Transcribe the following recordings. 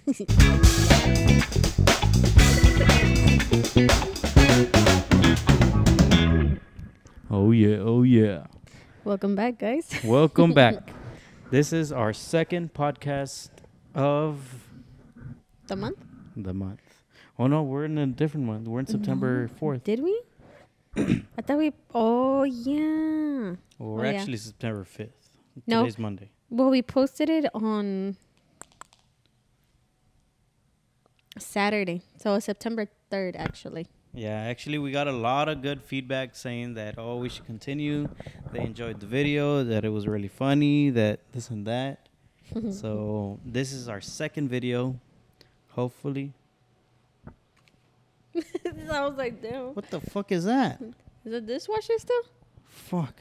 Oh yeah, oh yeah. Welcome back, guys. Welcome back. This is our second podcast of The month? the month. Oh no, we're in a different month. We're in September 4th. Did we? I thought we... Oh, yeah. Well, we're actually September 5th. No. Today's Monday. Well, we posted it on Saturday. So it's September 3rd, actually. Yeah, actually we got a lot of good feedback saying that, oh, we should continue. They enjoyed the video, that it was really funny, that this and that. So this is our second video, hopefully. I was like, damn. What the fuck is that? Is it dishwasher still? Fuck.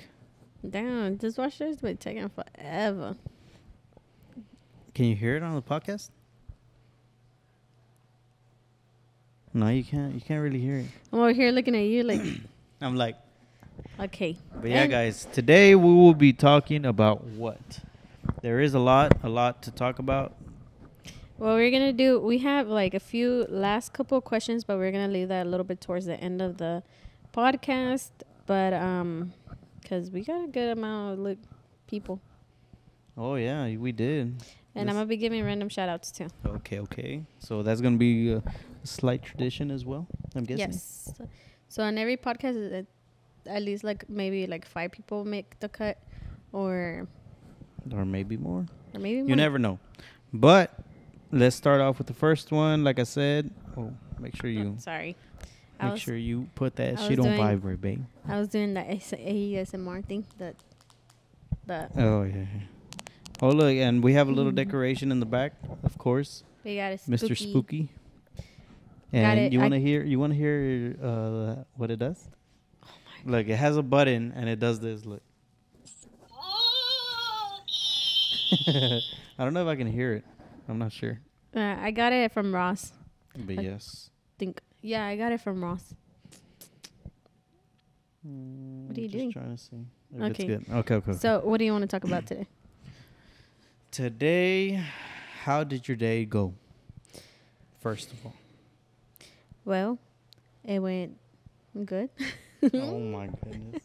Damn, dishwasher's been taking forever. Can you hear it on the podcast? No, you can't. You can't really hear it. I'm over here looking at you like... I'm like... Okay. But yeah, guys, today we will be talking about what? There is a lot to talk about. Well, we're going to do... We have like a few last couple questions, but we're going to leave that a little bit towards the end of the podcast. But, because we got a good amount of people. Oh, yeah, we did. And I'm going to be giving random shout-outs, too. Okay. So that's going to be a slight tradition as well, I'm guessing. Yes. So on every podcast, at least like maybe like 5 people make the cut, or maybe more. You never know. But let's start off with the first one. Like I said, make sure you put that shit on vibrate, babe. I was doing the ASMR thing. Oh yeah. Oh look, and we have a little decoration in the back, of course. We got a Mr. Spooky. And you want to hear what it does? Oh my! Look, it has a button and it does this. Look. I don't know if I can hear it. I'm not sure. I got it from Ross. But yes. I got it from Ross. What are you doing? Trying to see. Okay. It's good. Okay. So, what do you want to talk about today? Today, how did your day go? First of all. Well, it went good. Oh my goodness.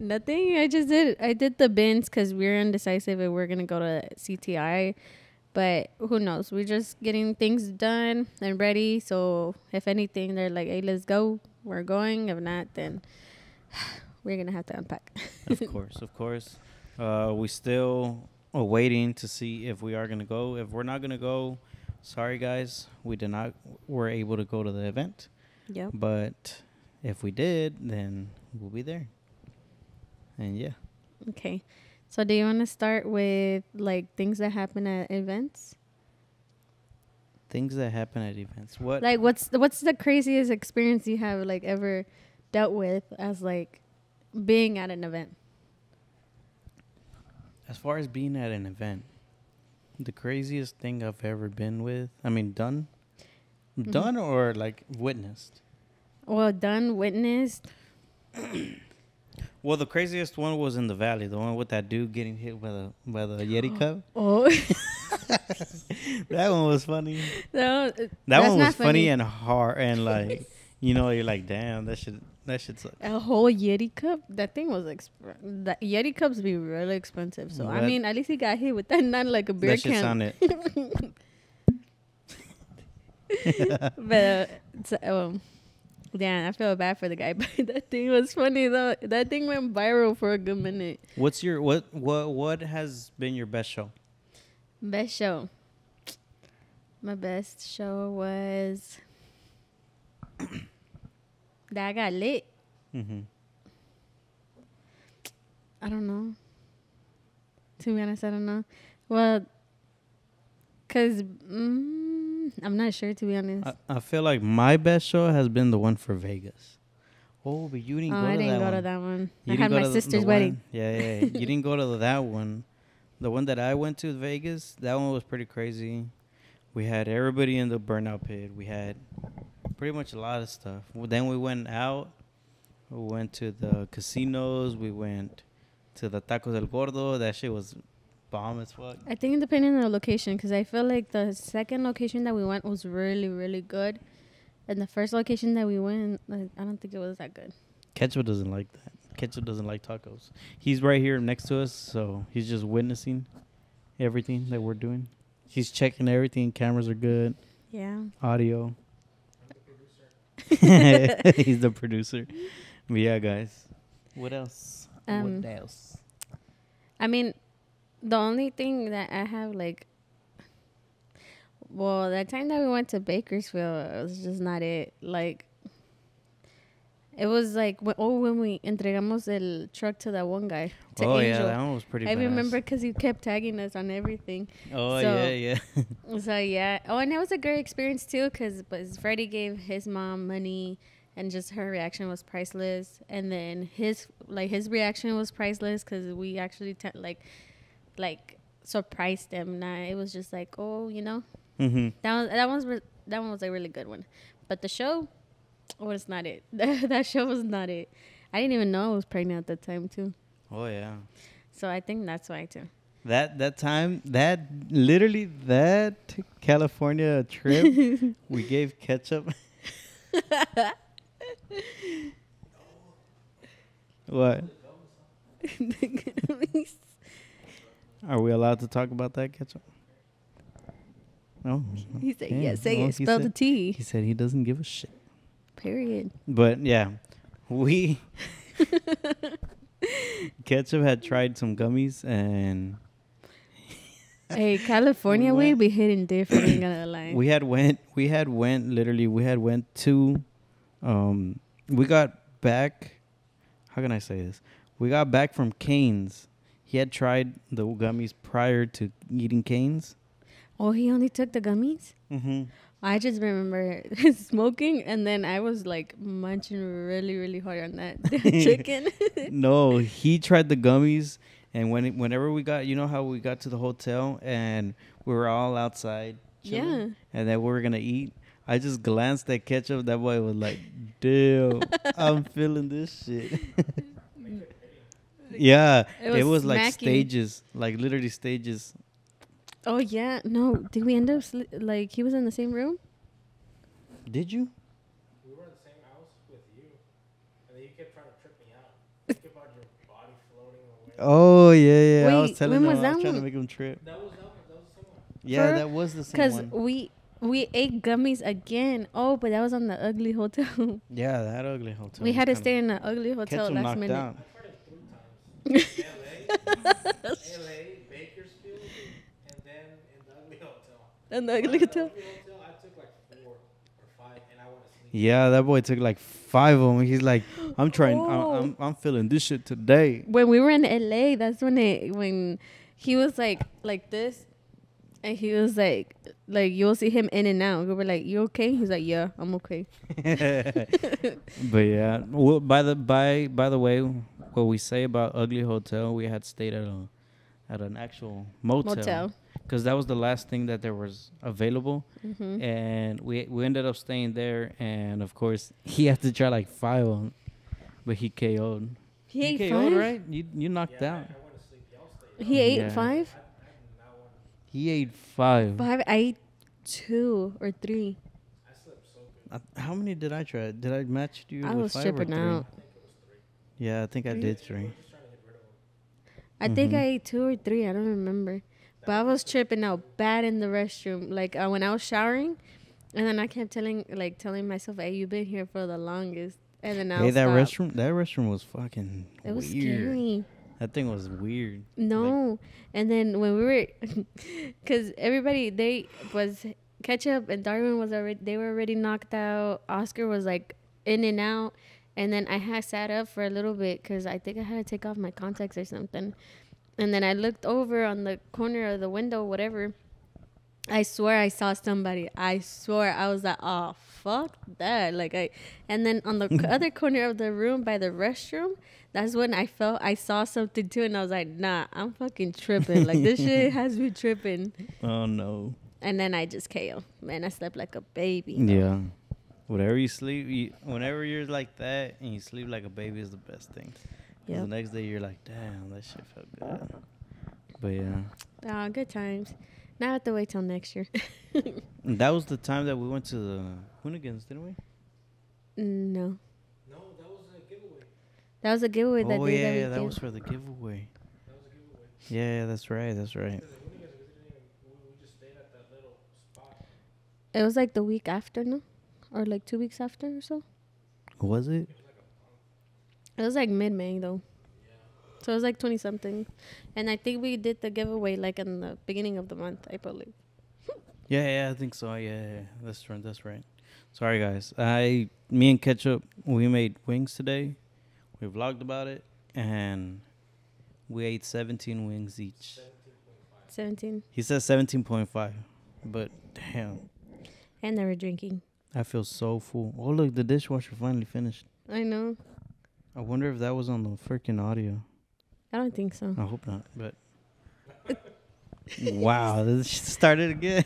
Nothing. I did the bins because we're indecisive if we're going to go to CTI. But who knows? We're just getting things done and ready. So if anything, they're like, hey, let's go. We're going. If not, then we're going to have to unpack. Of course. We still are waiting to see if we are going to go. If we're not going to go, sorry, guys. We're able to go to the event. Yep. But if we did, then we'll be there. And yeah. Okay. So do you want to start with like things that happen at events? Things that happen at events. What? Like what's the craziest experience you have like ever dealt with as like being at an event? As far as being at an event, the craziest thing I've ever been with, done? Mm-hmm. Done or like witnessed? Well, done, witnessed. Well, the craziest one was in the valley, the one with that dude getting hit by the Yeti cup. Oh, that one was funny. No, that one was funny and hard, and like you're like, damn, that shit sucks. A whole Yeti cup. That thing was the Yeti cups be really expensive. So at least he got hit with that, not like a beer can. That shit's on it. But damn, I feel bad for the guy, but that thing was funny though. That thing went viral for a good minute. What's your what has been your best show? Best show. My best show was that I got lit. Mm-hmm. I don't know. To be honest, I don't know. Well, cause. I'm not sure, to be honest. I feel like my best show has been the one for Vegas. Oh, but you didn't go to that one. I didn't go to that one. I had my sister's wedding. Yeah. You didn't go to that one. The one that I went to, Vegas, that one was pretty crazy. We had everybody in the burnout pit. We had pretty much a lot of stuff. Then we went out. We went to the casinos. We went to the Tacos del Gordo. That shit was bomb as fuck. I think depending on the location, because I feel like the second location that we went was really, really good. And the first location that we went, like, I don't think it was that good. Ketchup doesn't like that. Ketchup doesn't like tacos. He's right here next to us, so he's just witnessing everything that we're doing. He's checking everything. Cameras are good. Yeah. Audio. He's the producer. But yeah, guys. What else? What else? I mean, the only thing that I have, like, well, that time that we went to Bakersfield, it was just not it. Like, it was like, when we entregamos el truck to that one guy, to Oh, Angel. yeah, that one was pretty I badass. remember because he kept tagging us on everything. Oh, So- yeah. So, yeah. Oh, and it was a great experience, too, because Freddie gave his mom money, and just her reaction was priceless. And then his reaction was priceless because we actually, surprised him. Nah, it was just like, oh, you know. Mm-hmm. That one was a really good one. But the show was not it. That show was not it. I didn't even know I was pregnant at that time, too. Oh, yeah. So I think that's why, too. That time, that California trip, we gave Ketchup. What? Are we allowed to talk about that, Ketchup? No. He said, Okay. yeah, say Well, it. Spell the T. He said he doesn't give a shit. Period. But yeah, Ketchup had tried some gummies and Hey, California We weed went- be hitting different, ain't gonna lie. we had went to we got back, how can I say this? We got back from Cane's. He had tried the gummies prior to eating Cane's. Oh, he only took the gummies? Mm-hmm. I just remember smoking, and then I was like munching really, really hard on that chicken. No, he tried the gummies, and whenever we got, you know how we got to the hotel and we were all outside chilling, Yeah. and then we were gonna eat. I just glanced at Ketchup. That boy was like, "Damn, I'm feeling this shit." Yeah, it was like smacking. stages, like literally stages. Oh, yeah. No, did we end up, like, he was in the same room? Did you? We were in the same house with you, and then you kept trying to trip me out. Think about your body floating away. Oh yeah. I was Wait, telling when him was I was that trying to one? make him trip. That was the same one. Yeah, For- that was the same Because one. we ate gummies again. Oh, but that was on the ugly hotel. Yeah, that ugly hotel. We was had to kinda- stay in the ugly hotel Ketchup last knocked minute. out. I tried it 3 times. LA, Bakersfield, and then in the ugly hotel. In the ugly In the hotel. ugly hotel, I took like 4 or 5, and I went to sleep. Yeah, that boy took like 5 of them. He's like, I'm trying. Oh. I'm feeling this shit today. When we were in LA, that's when he was like this, and he was like you'll see him in and out. We were like, "You okay?" He's like, "Yeah, I'm okay." But yeah, well, by the way, what we say about Ugly Hotel, we had stayed at an actual motel because that was the last thing that there was available, Mm-hmm. and we ended up staying there. And of course, he had to try like 5 of them, but he KO'd. He ate KO'd, 5. right? You knocked Yeah, I out. went to sleep. Y'all stayed. He ate Yeah. 5. I did not want to. He ate 5. 5. I ate 2 or 3. I slept so good. How many did I try? Did I match you? I with was 5 or tripping 3? out. I think it was 3. Yeah, I think I did 3. Just trying to get rid of them. I think Mhm. I ate 2 or 3. I don't remember. But I was tripping out bad in the restroom. Like when I was showering, and then I kept telling myself, "Hey, you've been here for the longest." And then Hey, I that restroom was fucking It was weird. scary. That thing was weird. No. And then when we were, because everybody, Ketchup and Darwin they were already knocked out. Oscar was like in and out. And then I had sat up for a little bit because I think I had to take off my contacts or something. And then I looked over on the corner of the window, whatever. I swear I saw somebody. I swear I was like, oh, fuck that. And then on the other corner of the room by the restroom, that's when I saw something too. And I was like, nah, I'm fucking tripping. Like, this shit has me tripping. Oh no. And then I just KO. Man, I slept like a baby. though. Yeah. Whatever you sleep, whenever you're like that and you sleep like a baby is the best thing. 'Cause Yep. the next day you're like, damn, that shit felt good. But yeah, Oh, good times. Now I have to wait till next year. and that was the time that we went to the Hoonigans, didn't we? No. No, that was a giveaway. That was a giveaway that Oh day yeah, that we that did. was for the giveaway. That was a giveaway. Yeah, that's right. That's right. Because the Hoonigans, we just stayed at that little spot. It was like the week after, no? Or like 2 weeks after or so. Was it? It was like mid-May though. So it was like 20 something. And I think we did the giveaway like in the beginning of the month, I believe. Yeah, I think so. Yeah, that's right. That's right. Sorry, guys. Me and Ketchup, we made wings today. We vlogged about it, and we ate 17 wings each. 17. He says 17.5, but damn, And they were drinking. I feel so full. Oh, look, the dishwasher finally finished. I know. I wonder if that was on the freaking audio. I don't think so. I hope not, but wow, this shit started again.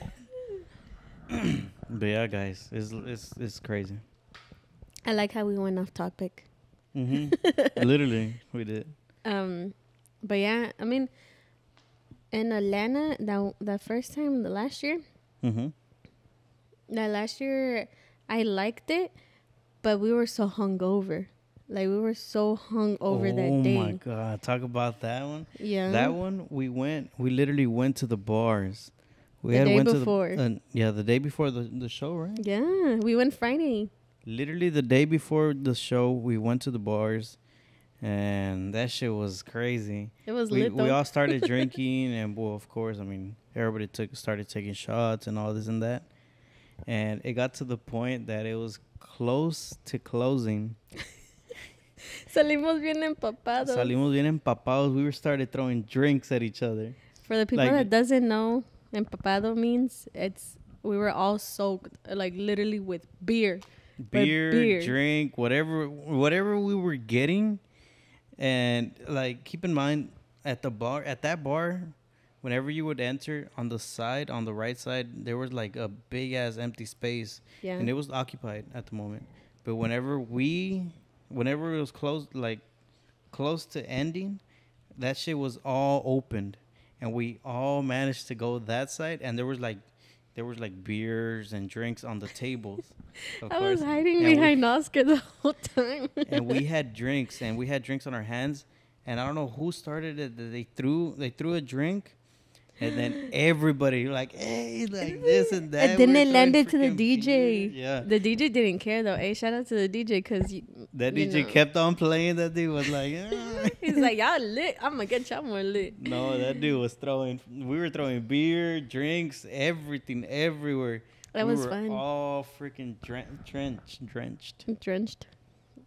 But yeah, guys, it's crazy. I like how we went off topic. Literally, we did. But yeah, I mean, in Atlanta, that first time, the last year, that last year, I liked it, but we were so hungover. Like, we were so hungover that day. Oh my God, talk about that one. Yeah. That one, we literally went to the bars. We The day went before. To the day before the show, right? Yeah, we went Friday. Literally the day before the show, we went to the bars, and that shit was crazy. It was We lit though. all started drinking, and well, of course, I mean, everybody started taking shots and all this and that, and it got to the point that it was close to closing. Salimos bien empapados. Salimos bien empapados. We started throwing drinks at each other. For the people Like- that doesn't know, empapado means we were all soaked, like literally with beer. Beer, drink, whatever we were getting. And like, keep in mind, at that bar, whenever you would enter on the right side, there was like a big ass empty space, Yeah. and it was occupied at the moment. But whenever it was close to ending, that shit was all opened, and we all managed to go that side, and there was like beers and drinks on the tables. Of I course. was hiding And behind Oscar the whole time. and we had drinks on our hands, and I don't know who started it. They threw a drink, and then everybody like, hey, like this and that. And then We're it throwing landed to the freaking DJ. beer. Yeah, The DJ didn't care though. Hey, shout out to the DJ because that DJ kept on playing. That dude was like, he's like, y'all lit. I'm gonna get y'all more lit. no, that dude was throwing. We were throwing beer, drinks, everything everywhere. That we was were fun. all freaking drenched. Drenched.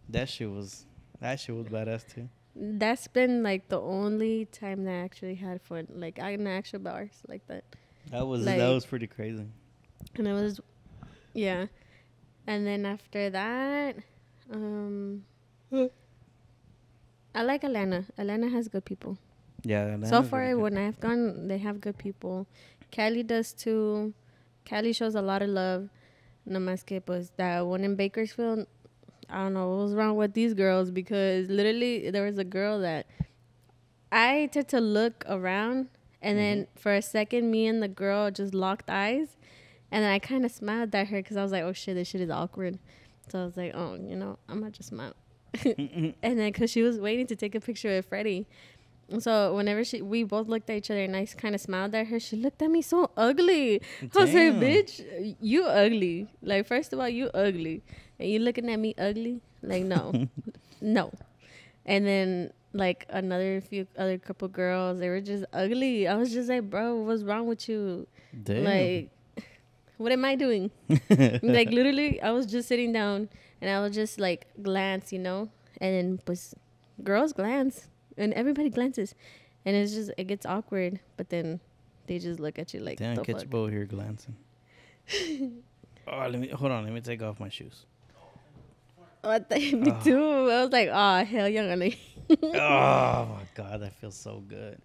That shit was badass too. That's been like the only time that I actually had fun, like in actual bars like that. That Like- was pretty crazy. And it was, yeah. And then after that, I like Atlanta. Atlanta has good people. Yeah. So Atlanta's far, really good. when I've gone, they have good people. Cali does too. Cali shows a lot of love. No más que pues that one in Bakersfield, I don't know what was wrong with these girls, because literally there was a girl that I had to look around, and then for a second me and the girl just locked eyes, and then I kind of smiled at her because I was like, oh shit, this shit is awkward. So I was like, oh, I'm gonna just smile. And then because she was waiting to take a picture with Freddie, so whenever we both looked at each other and I kind of smiled at her, she looked at me so ugly. I was like, Damn. bitch, you ugly. Like, first of all, you ugly. And you looking at me ugly? Like, no. No. And then, like, few other couple girls, they were just ugly. I was just like, bro, what's wrong with you? Damn. Like, what am I doing? Like, literally, I was just sitting down and I was just, like, glance, And then, pues, girls glance. And everybody glances, and it gets awkward. But then they just look at you like, Damn, the catch fuck? Bo here glancing. Let me take off my shoes. What me too. I was like, oh hell yeah, Oh my God, that feels so good.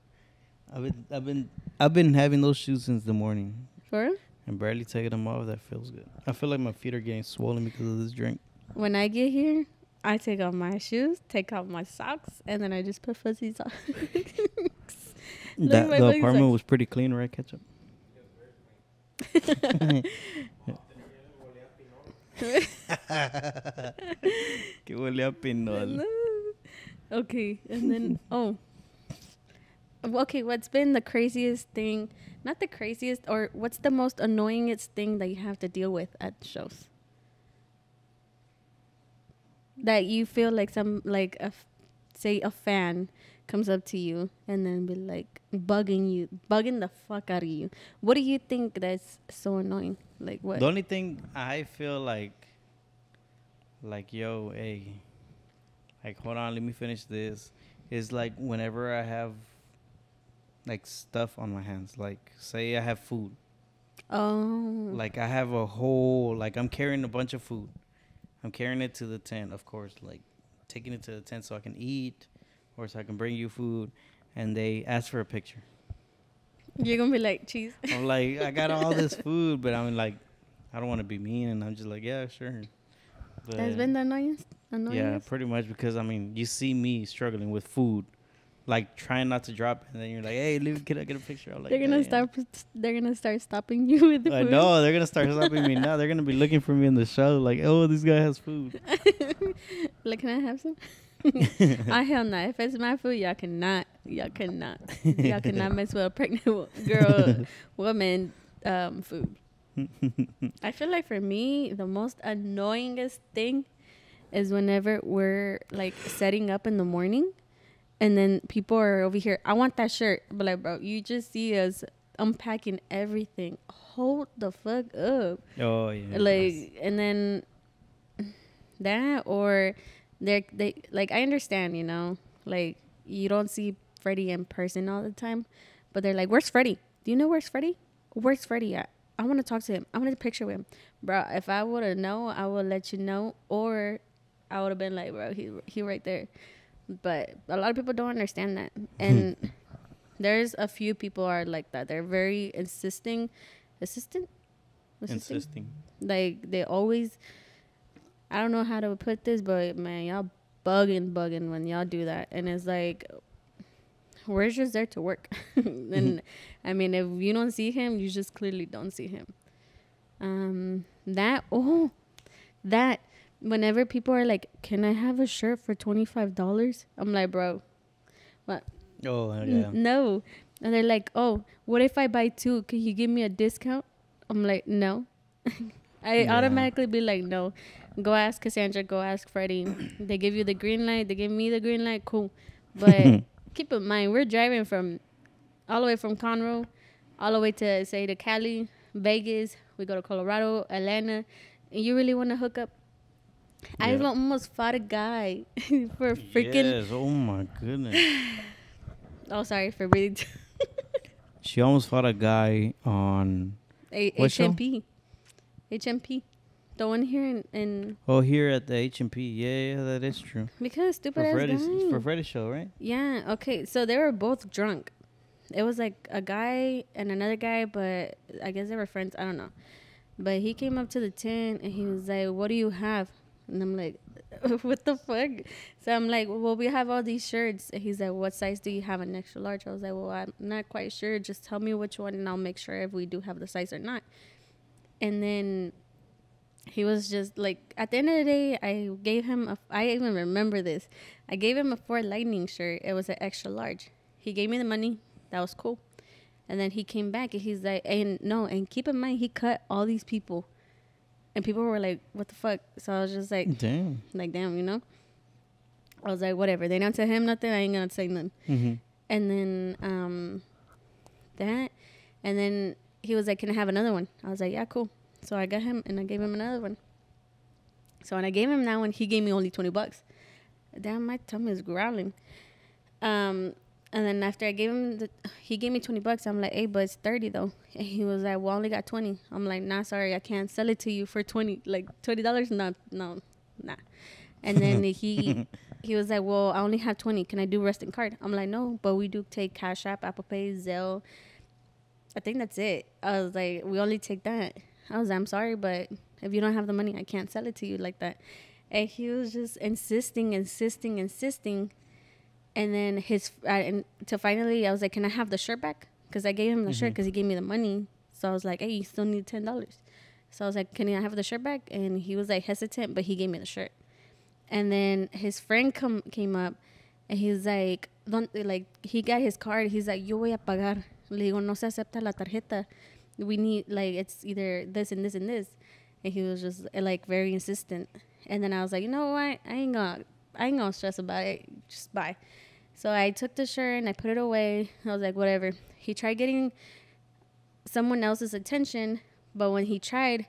I've been having those shoes since the morning For real? and barely taking them off. That feels good. I feel like my feet are getting swollen because of this drink. When I get here, I take off my shoes, take off my socks, and then I just put fuzzies on. That my the face apartment like- was pretty clean, right, Ketchup? Que huele a pinol. Okay, and then okay, what's been the craziest thing? Not the craziest, or what's the most annoyingest thing that you have to deal with at shows? That you feel like say a fan comes up to you and then be like bugging the fuck out of you. What do you think that's so annoying? Like what? The only thing I feel like, yo, hey, like, hold on, let me finish this, is like whenever I have like stuff on my hands, like say I have food, Oh, like I have a whole, like I'm carrying a bunch of food. I'm carrying it to the tent, of course, like taking it to the tent so I can eat or so I can bring you food. And they ask for a picture. you're gonna be like cheese. I'm like, I got all this food, but I'm like, I don't want to be mean. And I'm just like, yeah, sure. But That's been the annoyance. yeah, pretty much, because I mean, you see me struggling with food, like trying not to drop it, and then you're like, hey, can I get a picture? I'm like, They're gonna "Damn." start stopping you with the I food. know they're gonna start stopping me now. They're gonna be looking for me in the show, like, oh, this guy has food. Like, can I have some? I hell no. If it's my food, y'all cannot mess with a pregnant girl, woman, food. I feel like for me, the most annoyingest thing is whenever we're like setting up in the morning, and then people are over here. I want that shirt, but like, bro, you just see us unpacking everything. Hold the fuck up. Oh yeah. Like, and then that, or they like, I understand, you know, like you don't see Freddie in person all the time, but they're like, where's Freddie? Do you know where's Freddie? Where's Freddie at? I want to talk to him. I want a picture with him. Bro, if I would have known, I would let you know, or I would have been like, bro, he right there. But a lot of people don't understand that, and there's a few people are like that. They're very insisting. Like, they always, I don't know how to put this, but man, y'all bugging when y'all do that. And it's like, we're just there to work. And I mean, if you don't see him, you just clearly don't see him. That whenever people are like, can I have a shirt for $25? I'm like, bro, what? Oh yeah. No. And they're like, oh, what if I buy two? Can you give me a discount? I'm like, no. I automatically be like, no. Go ask Cassandra. Go ask Freddie. They give you the green light. They give me the green light. Cool. But keep in mind, we're driving all the way from Conroe, all the way to, say, to Cali, Vegas. We go to Colorado, Atlanta. And you really want to hook up? Yeah. I almost fought a guy for freaking... Yes. Oh, my goodness. Oh, sorry for breathing. She almost fought a guy on... HMP. HMP. The one here in... Oh, here at the HMP. Yeah, that is true. Because stupid ass guy. For Freddie's show, right? Yeah, okay. So they were both drunk. It was like a guy and another guy, but I guess they were friends. I don't know. But he came up to the tent and he was like, what do you have? And I'm like, what the fuck? So I'm like, well, we have all these shirts. And he's like, what size do you have? An extra large? I was like, well, I'm not quite sure. Just tell me which one and I'll make sure if we do have the size or not. And then he was just like, at the end of the day, I gave him I even remember this. I gave him a Fort Lightning shirt. It was an extra large. He gave me the money. That was cool. And then he came back and he's like, and keep in mind, he cut all these people. And people were like, what the fuck? So I was just like, damn, you know? I was like, whatever. They don't tell him nothing. I ain't going to say nothing. Mm-hmm. And then that. And then he was like, can I have another one? I was like, yeah, cool. So I got him and I gave him another one. So when I gave him that one, he gave me only $20. Damn, my tummy is growling. And then after I gave him he gave me $20. I'm like, hey, but it's 30 though. And he was like, well, I only got 20. I'm like, nah, sorry, I can't sell it to you for 20. Like $20? No, nah. And then he was like, well, I only have 20. Can I do resting card? I'm like, no, but we do take Cash App, Apple Pay, Zelle. I think that's it. I was like, we only take that. I was like, I'm sorry, but if you don't have the money, I can't sell it to you like that. And he was just insisting. And then and to finally, I was like, can I have the shirt back? Because I gave him the shirt because he gave me the money. So I was like, hey, you still need $10. So I was like, can I have the shirt back? And he was like hesitant, but he gave me the shirt. And then his friend came up, and he was like, he got his card. He's like, yo voy a pagar. Le digo, no se acepta la tarjeta. We need, like, it's either this and this and this. And he was just like very insistent. And then I was like, you know what? I ain't gonna stress about it. Just bye. So I took the shirt and I put it away. I was like, whatever. He tried getting someone else's attention, but when he tried,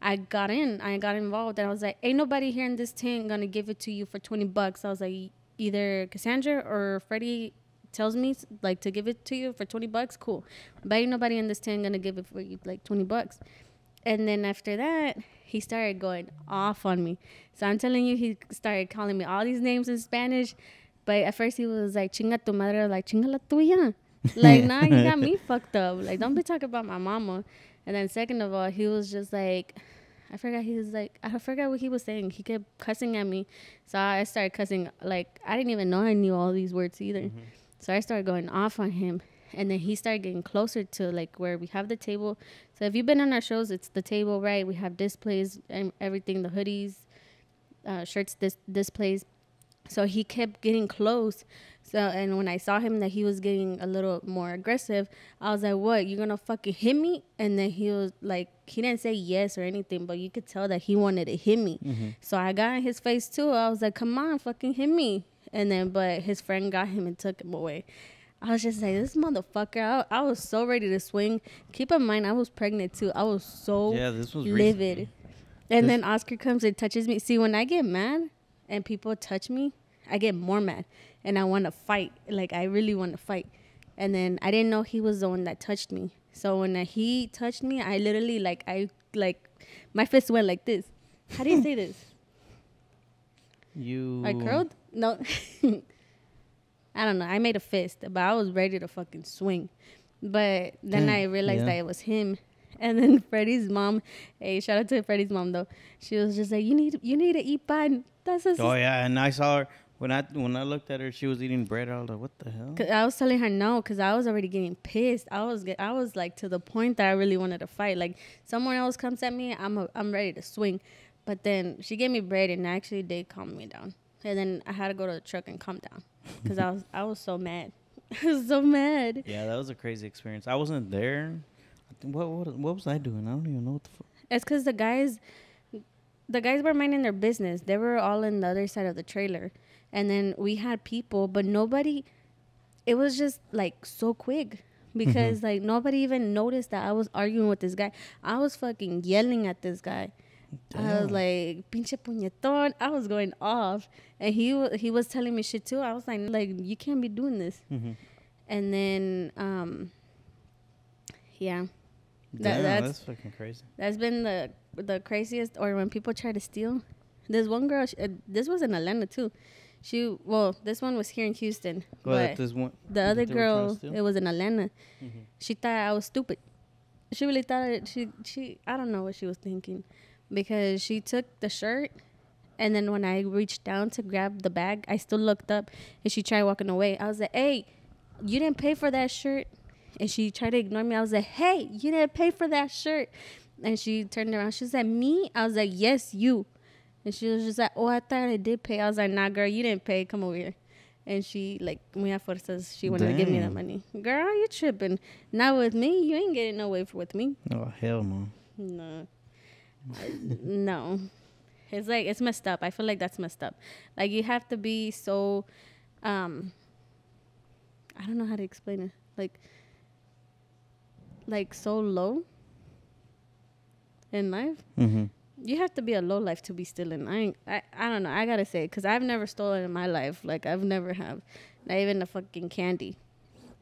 I got involved, and I was like, ain't nobody here in this tent gonna give it to you for $20. I was like, either Cassandra or Freddie tells me like to give it to you for $20, cool. But ain't nobody in this tent gonna give it for you like $20. And then after that, he started going off on me. So I'm telling you, he started calling me all these names in Spanish. But at first he was like, chinga tu madre. I was like, chinga la tuya. Like, nah, you got me fucked up. Like, don't be talking about my mama. And then second of all, he was just like, I forgot what he was saying. He kept cussing at me. So I started cussing. Like, I didn't even know I knew all these words either. So I started going off on him. And then he started getting closer to, like, where we have the table. So if you've been on our shows, it's the table, right? We have displays and everything, the hoodies, shirts, displays. So he kept getting close. So, and when I saw him that he was getting a little more aggressive, I was like, what, you gonna fucking hit me? And then he was like, he didn't say yes or anything, but you could tell that he wanted to hit me. So I got in his face too. I was like, come on, fucking hit me. And then, but his friend got him and took him away. I was just like, this motherfucker. I was so ready to swing. Keep in mind, I was pregnant too. I was so this was livid. Recently. And then Oscar comes and touches me. See, when I get mad and people touch me, I get more mad. And I want to fight. Like, I really want to fight. And then I didn't know he was the one that touched me. So when he touched me, I literally, my fist went like this. How do you say this? I curled? No. I don't know. I made a fist, but I was ready to fucking swing. But then I realized that it was him. And then Freddie's mom, hey, shout out to Freddie's mom though. She was just like, you need to eat pan. That's and I saw her when I looked at her, she was eating bread. I was like, what the hell? Cause I was telling her no, because I was already getting pissed. I was like to the point that I really wanted to fight. Like, someone else comes at me, I'm ready to swing. But then she gave me bread and actually did calm me down. And then I had to go to the truck and calm down because I was so mad. I was so mad. Yeah, that was a crazy experience. I wasn't there. What was I doing? I don't even know what the fuck. It's because the guys were minding their business. They were all in the other side of the trailer. And then we had people, but nobody, it was just like so quick because like nobody even noticed that I was arguing with this guy. I was fucking yelling at this guy. Damn. I was like, pinche puñetón. I was going off. And he was telling me shit too. I was like, you can't be doing this. And then, yeah. That's fucking crazy. That's been the craziest. Or when people try to steal. There's one girl, this was in Atlanta too. This one was here in Houston. But the other girl, it was in Atlanta. She thought I was stupid. She really thought she I don't know what she was thinking. Because she took the shirt, and then when I reached down to grab the bag, I still looked up, and she tried walking away. I was like, hey, you didn't pay for that shirt. And she tried to ignore me. I was like, hey, you didn't pay for that shirt. And she turned around. She was like, me? I was like, yes, you. And she was just like, oh, I thought I did pay. I was like, nah, girl, you didn't pay. Come over here. And she, like, muy a fuerzas, she wanted to give me the money. Girl, you tripping. Not with me. You ain't getting no way with me. Oh, hell no. No. No. It's like, it's messed up. I feel like that's messed up. Like, you have to be so, I don't know how to explain it. Like so low in life. You have to be a low life to be stealing. I don't know. I gotta say, because I've never stolen in my life. Like, I've never have. Not even a fucking candy.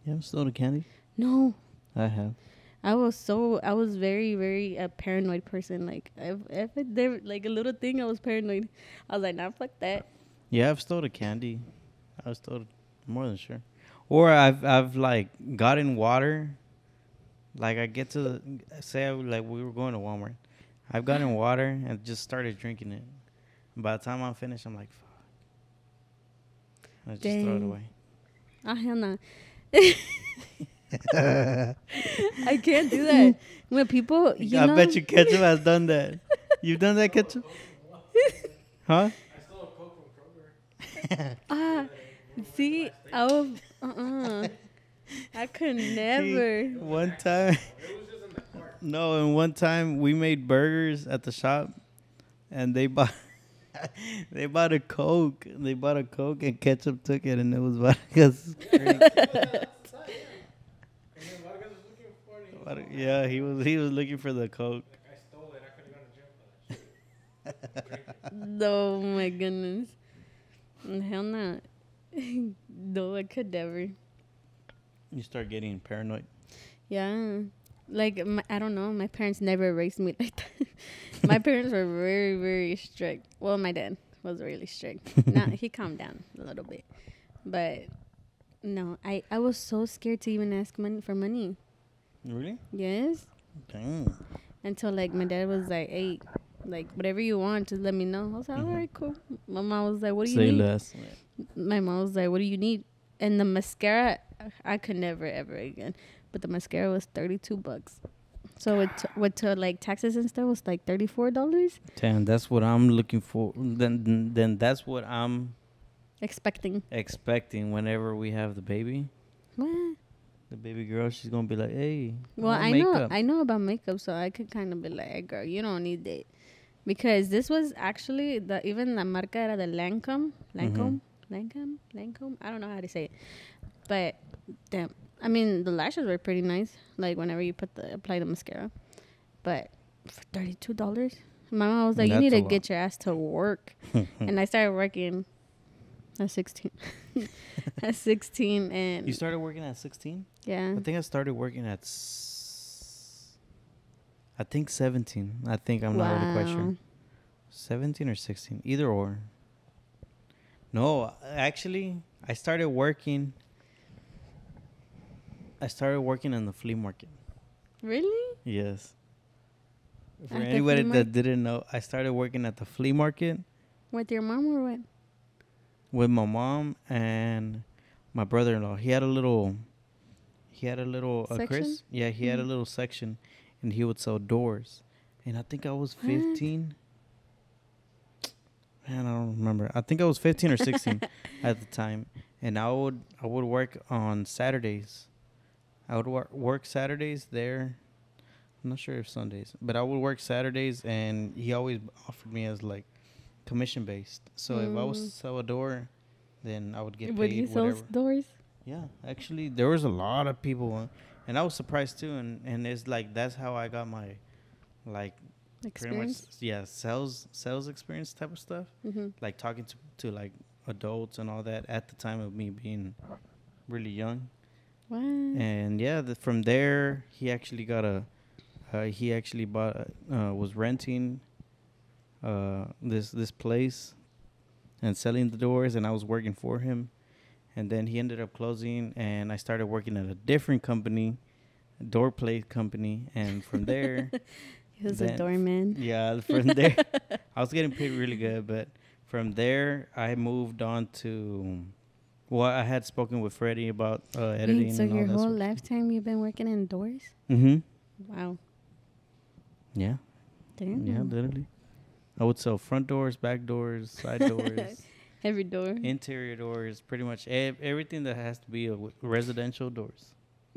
You haven't stolen candy? No. I have. I was very, very a paranoid person. Like, if there like a little thing, I was paranoid. I was like, nah, fuck that. Yeah, I've stolen candy. I've stolen more than sure. Or I've like gotten water. Like, I get to we were going to Walmart. I've gotten water and just started drinking it. And by the time I'm finished, I'm like, fuck. I just throw it away. Ah, hell no. I can't do that. When people, I bet you Ketchup has done that. You've done that, Ketchup? Huh? I stole a Coke from Kroger. Ah, see, I was, I could never. One time. It was just in the cart. No, and one time we made burgers at the shop, and they bought they bought a Coke. They bought a Coke, and Ketchup took it, and it was vodka's drink. And then Vargas was looking for it. And he was Yeah, he was looking for the Coke. like, I stole it. I could have gone to jail for that shit. No, my goodness. Hell no. No, I could never. You start getting paranoid. Yeah. Like, I don't know. My parents never raised me like that. My parents were very, very strict. Well, my dad was really strict. Now, he calmed down a little bit. But, no, I was so scared to even ask for money. Really? Yes. Dang. Until, like, my dad was like, hey, like, whatever you want, just let me know. I was like, all right, cool. My mom was like, what do you Say need? less. My mom was like, what do you need? And the mascara, I could never, ever again. But the mascara was $32. So with like taxes and stuff was like $34. Damn, that's what I'm looking for. Then that's what I'm Expecting. expecting whenever we have the baby. What? The baby girl, she's gonna be like, hey. Well, want I makeup. know about makeup, so I could kind of be like, hey, girl, you don't need that. Because this was actually, even the marca era de Lancome. Lancome? I don't know how to say it. But, damn. I mean, the lashes were pretty nice. Like, whenever you apply the mascara. But for $32, my mom was like, you That's need to a lot. get your ass to work. And I started working at 16. At 16, and You started working at 16? yeah. I think I started working at I think 17. I think I'm not really quite sure. Wow. 17 or 16, either or. No, actually, I started working in the flea market. Really? Yes. For At the anybody flea that didn't know, I started working at the flea market With your mom or what? with my mom and my brother-in-law. He had a little Section? Chris. Yeah, he had a little section, and he would sell doors. And I think I was 15. Man, I don't remember. I think I was 15 or 16 at the time, and I would work on Saturdays. I would work Saturdays there. I'm not sure if Sundays, but I would work Saturdays, and he always offered me as like commission based. So if I was to sell a door, then I would get Would paid you sell whatever. doors? Yeah, actually, there was a lot of people, and I was surprised too. And it's like that's how I got my, like, pretty much Experience? sales experience type of stuff. Mm-hmm. Like talking to like adults and all that at the time of me being really young. What? And yeah, from there he actually was renting this place and selling the doors, and I was working for him. And then he ended up closing, and I started working at a different company, a door plate company. And from there, He was a doorman. yeah, from there, I was getting paid really good. But from there, I moved on to, well, I had spoken with Freddie about editing. Wait, so and all your that whole sort of lifetime you've been working indoors? Mm-hmm. Wow. Yeah. Damn. Yeah, literally. I would sell front doors, back doors, side doors, Every door. interior doors, pretty much everything that has to be residential doors.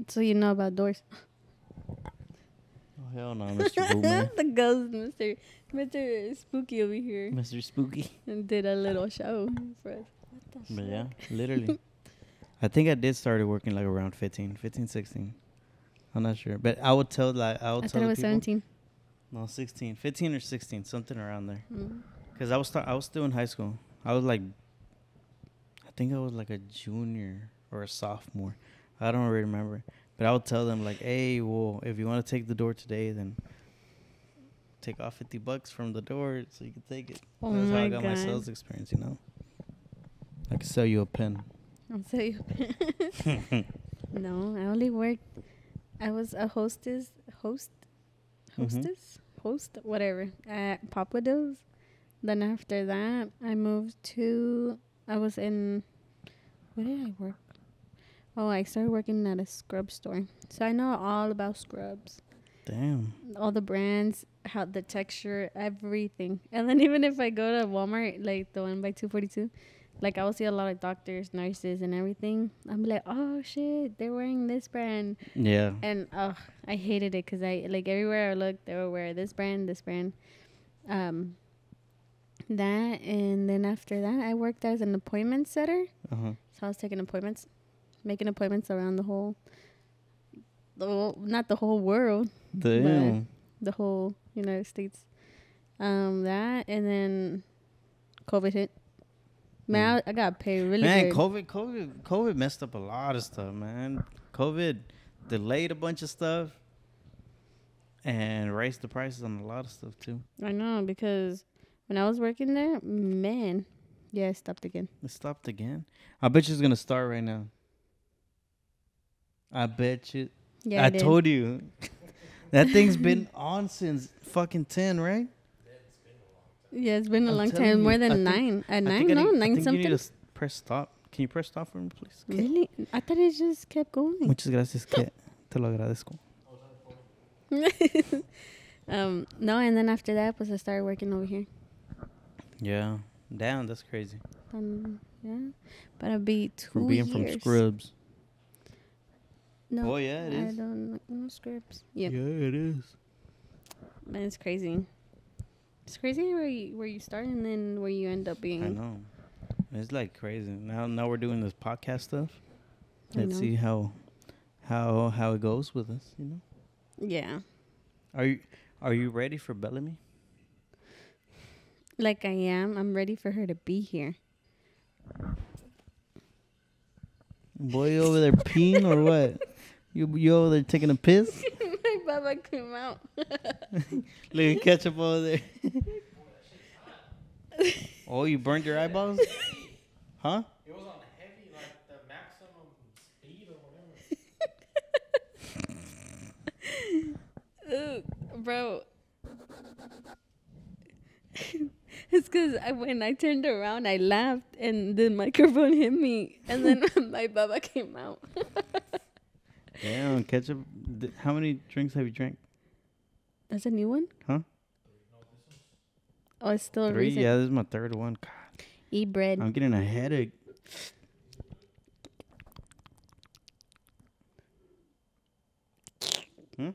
So you know about doors. Oh, hell no, Mr. Boomer. The ghost, Mr. Spooky over here. Mr. Spooky. And did a little show for us. What the But yeah, fuck? literally. I think I did started working like around 15, 16. I'm not sure. But I would tell I tell thought the it was people. 17. No, 16. 15 or 16, something around there. Mm. Because I was still in high school. I think I was like a junior or a sophomore. I don't really remember. But I would tell them like, hey, well, if you want to take the door today, then take off $50 from the door so you can take it. Oh That's how I my got my God. sales experience, you know. I could sell you a pen. I'll tell you. No, I only worked. I was a host, whatever, at Papados. Then after that, I moved to. I was in. Where did I work? Oh, I started working at a scrub store. So I know all about scrubs. Damn. All the brands, how the texture, everything. And then even if I go to Walmart, like the one by 242, like I will see a lot of doctors, nurses, and everything. I'm like, oh shit, they're wearing this brand. Yeah. And I hated it because I like everywhere I looked, they were wearing this brand, that. And then after that, I worked as an appointment setter. Uh-huh. So I was taking appointments, making appointments around not the whole world, Damn. the whole United States. That, and then COVID hit. Man, I got paid really Man, good. COVID messed up a lot of stuff, man. COVID delayed a bunch of stuff and raised the prices on a lot of stuff too. I know, because when I was working there, man, yeah, it stopped again. It stopped again. I bet you it's gonna start right now. I bet you. Yeah, I told you. That thing's been on since fucking 10, right? Yeah, it's been a I'm long telling time. you, More I than think- 9. At I 9? think I No, need- I 9 think you something. need to press stop. Can you press stop for me, please? Okay. Really? I thought it just kept going. Muchas gracias, Kit. Te lo agradezco. No, and then after that, I started working over here. Yeah. Damn, that's crazy. Yeah, but I'll be 2 From being years. from Scrubs. No, Oh, yeah, it I is. don't like no scripts. Yeah, Yeah, it is. man, it's crazy. It's crazy where you start and then where you end up being. I know. It's like crazy. Now we're doing this podcast stuff. I Let's know. see how it goes with us, you know? Yeah, Are you ready for Bellamy? like I am. I'm ready for her to be here. Boy, you over there peeing or what? You over there taking a piss? My baba came out. Look at ketchup over there. Oh, you burned your eyeballs? Huh? It was on heavy, like the maximum speed or whatever. Bro. It's because when I turned around, I laughed and the microphone hit me. And then my baba came out. Damn, ketchup. How many drinks have you drank? That's a new one? Huh? Oh, it's still 3? recent. Yeah, this is my 3rd one. God, Eat bread. I'm getting a headache. Hmm?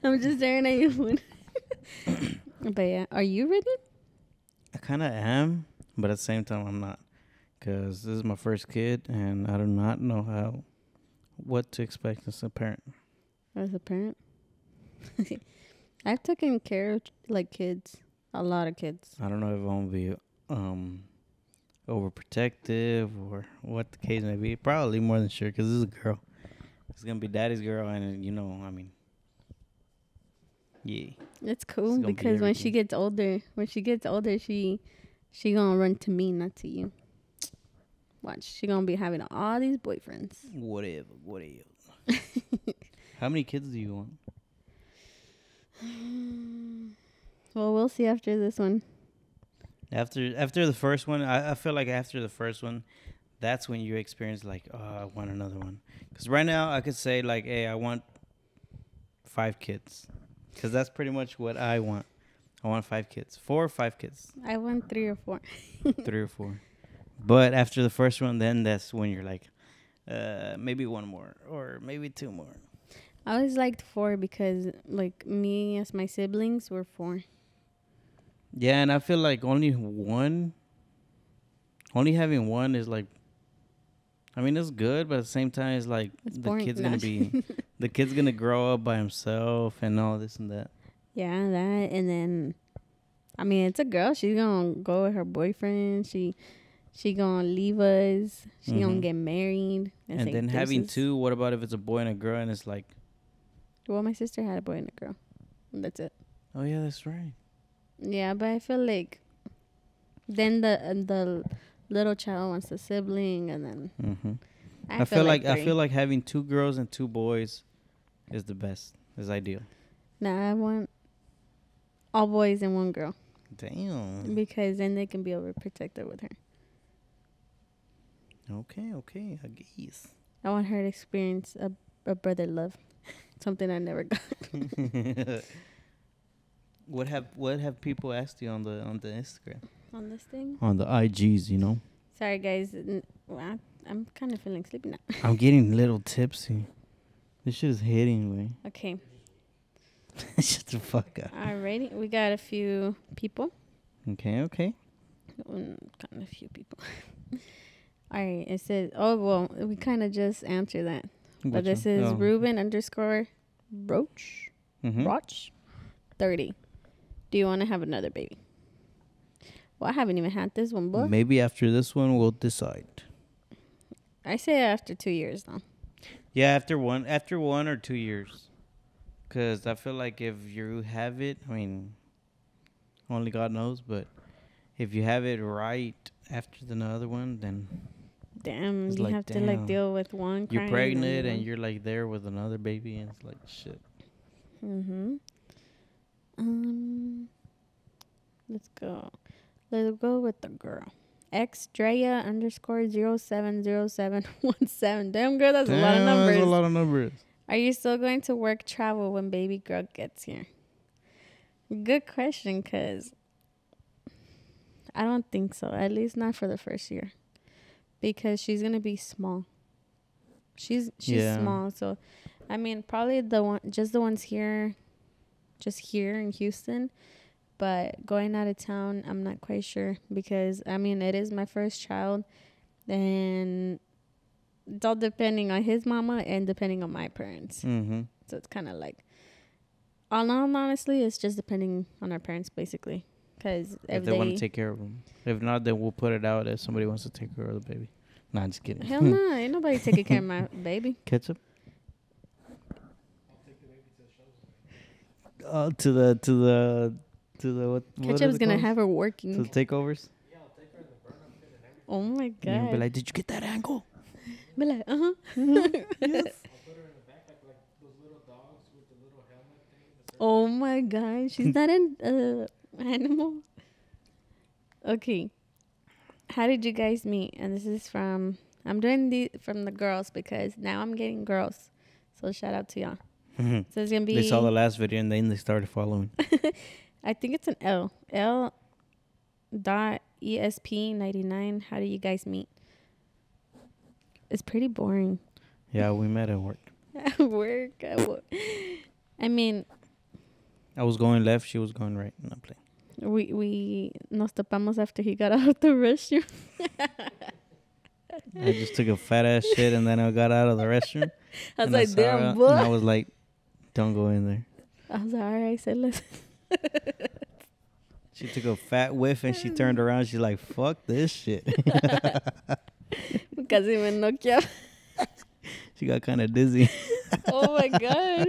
I'm just staring at you. But yeah, are you ready? I kind of am, but at the same time, I'm not. Because this is my first kid, and I do not know what to expect as a parent. As a parent? I've taken care of like kids. A lot of kids. I don't know if I'm going to be overprotective or what the case may be. Probably more than sure, because this is a girl. It's going to be daddy's girl, and, yeah. It's cool gonna be because when she everything. gets older, she gonna run to me, not to you. Watch, she gonna be having all these boyfriends. Whatever. How many kids do you want? Well, we'll see after this one. After the first one, I feel like after the first one, that's when you experience like, oh, I want another one. Because right now I could say like, hey, I want 5 kids. Because that's pretty much what I want. I want 5 kids. 4 or 5 kids. I want 3 or 4. 3 or 4. But after the first one, then that's when you're like, maybe 1 more or maybe 2 more. I always liked 4 because like me as my siblings were 4. Yeah, and I feel like only having one is like, I mean, it's good, but at the same time, it's like It's the boring. kid's No. the kid's gonna grow up by himself and all this and that. Yeah, that, and then, I mean, it's a girl. She's gonna go with her boyfriend. She gonna leave us. She gonna Mhm. get married. And say then having deuces. 2, what about if it's a boy and a girl and it's like, Well, my sister had a boy and a girl. That's it. oh yeah, that's right. Yeah, but I feel like then the little child wants a sibling, and then Mm-hmm. I feel like I 3. feel like having 2 girls and 2 boys is the best. Is ideal. Nah, I want all boys and 1 girl. Damn. because then they can be overprotective with her. Okay, I guess. I want her to experience a brother love, something I never got. What have people asked you on the Instagram? On this thing. On the IGs, you know. Sorry, guys. I'm kind of feeling sleepy now. I'm getting a little tipsy. This shit is hitting me. Okay. Shut the fuck up. Alrighty. We got a few people. Okay. Kind of a few people. All right. It says, oh, well, we kind of just answered that. But this is Ruben _ Roach. Mm-hmm. Roach. 30. Do you want to have another baby? Well, I haven't even had this one, but Maybe after this one, we'll decide. I say after 2 years, though. Yeah, after 1 or 2 years. Because I feel like if you have it, I mean, only God knows, but if you have it right after the other one, then Damn, it's you like, have to like deal with one. you're crying pregnant and then you're like there with another baby, and it's like shit. Mhm. Let's go. Let's go with the girl. Xdrea _ 070717. Damn, girl, that's a lot of numbers. That's a lot of numbers. Are you still going to work travel when baby girl gets here? Good question, because I don't think so. At least not for the first year. Because she's going to be small. She's small. So, I mean, probably the ones here, just here in Houston. But going out of town, I'm not quite sure. Because, I mean, it is my first child. And it's all depending on his mama and depending on my parents. Mm-hmm. So it's kind of like, honestly, it's just depending on our parents, basically. Because if they want to take care of them. If not, then we'll put it out if somebody wants to take care of the baby. Nah, I'm just kidding. Hell no, ain't nobody taking care of my baby. Ketchup? I'll take the baby to the shows. To the what Ketchup's gonna have her to working. the takeovers. Yeah, I'll take her in the burn-up pit and everything. Oh my And you'll be god. like, did you get that angle? Be like, Yes. I'll put her in the backpack like those little dogs with the little helmet thing. oh my god, she's not an animal. Okay, how did you guys meet? And this is from from the girls because now I'm getting girls. So shout out to y'all. So it's gonna be. They saw the last video and then they started following. I think it's an L. L.ESP99. How do you guys meet? It's pretty boring. Yeah, we met at work. At work. I mean, I was going left, she was going right. Not playing. we nos topamos after he got out of the restroom. I just took a fat ass shit and then I got out of the restroom. I was and like, saw her, damn, and boy. I was like, don't go in there. I was like, all right, say less. She took a fat whiff and she turned around. She's like, fuck this shit. Casi me noqueaba. She got kind of dizzy. Oh my god.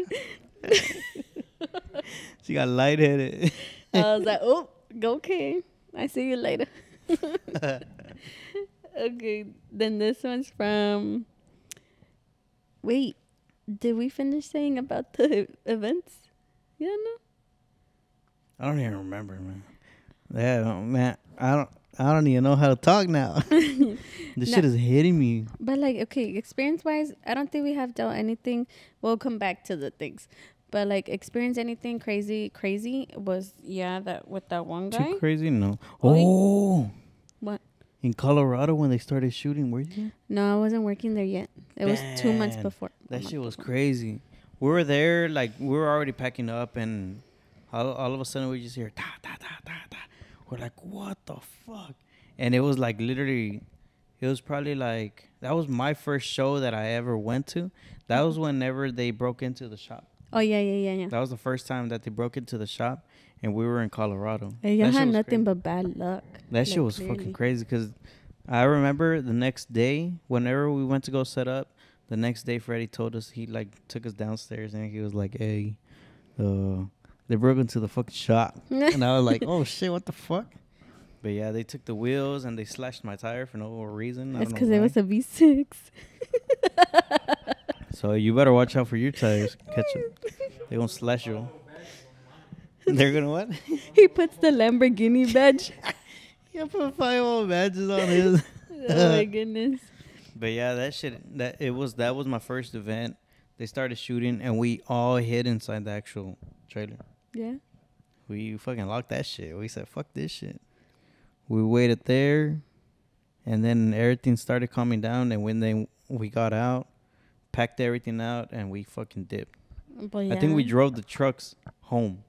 She got lightheaded. I was like, oh, okay. I see you later. Okay, then this one's from. Wait, did we finish saying about the events? Yeah, no. I don't even remember, man. Yeah, man. I don't even know how to talk now. This shit is hitting me. But like, okay, experience-wise, I don't think we have dealt anything. We'll come back to the things. But like, experience anything crazy was that with that one guy. Too crazy? No. Oh. Oh. What? In Colorado when they started shooting, were you? No, I wasn't working there yet. It was 2 months Man, before. That shit was crazy. We were there, like, we were already packing up, and all of a sudden we just hear, ta, ta, ta, ta, ta. We're like, what the fuck? And it was like literally, it was probably like, that was my first show that I ever went to. That was whenever they broke into the shop. Oh, yeah. That was the first time that they broke into the shop, and we were in Colorado. Hey, That y'all shit had was nothing crazy. but bad luck. That shit was fucking crazy because I remember the next day, whenever we went to go set up, the next day Freddie told us, he like took us downstairs and he was like, hey, they broke into the fucking shop. And I was like, oh shit, what the fuck? But yeah, they took the wheels and they slashed my tire for no reason. It's because it was a V6. So you better watch out for your tires. Catch them. They gonna slash you. They're gonna what? He puts the Lamborghini badge. Yeah, put 5 old badges on his. Oh my goodness. But yeah, that was my first event. They started shooting, and we all hid inside the actual trailer. Yeah. We fucking locked that shit. We said, "Fuck this shit." We waited there, and then everything started calming down. And when we got out, packed everything out, and we fucking dipped. But yeah. I think we drove the trucks home.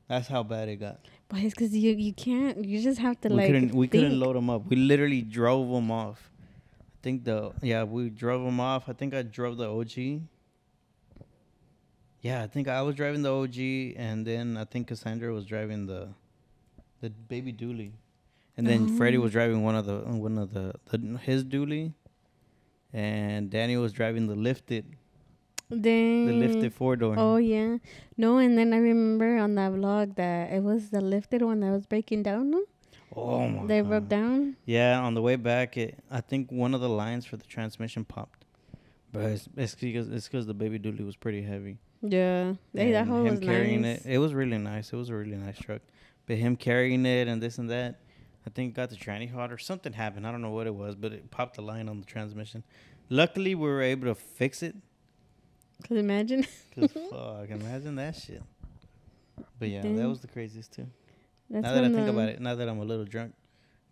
That's how bad it got. But it's because you can't. You just have to We couldn't think. load them up. We literally drove them off. I think we drove them off. I think I drove the OG. Yeah, I think I was driving the OG, and then I think Cassandra was driving the baby dually, and then Freddie was driving one of his dually, and Danny was driving the lifted Dang. the lifted 4-door. Oh yeah. No, and then I remember on that vlog that it was the lifted one that was breaking down. No? Oh my! They God. broke down. Yeah, on the way back, I think one of the lines for the transmission popped, but it's because the baby dually was pretty heavy. Yeah, hey, that whole was carrying nice. it was really nice. It was a really nice truck, but him carrying it and this and that, I think it got the tranny hot or something happened. I don't know what it was, but it popped the line on the transmission. Luckily, we were able to fix it. Cause imagine. Cause fuck, imagine that shit. But yeah, that was the craziest too. That's now that I think about it, now that I'm a little drunk,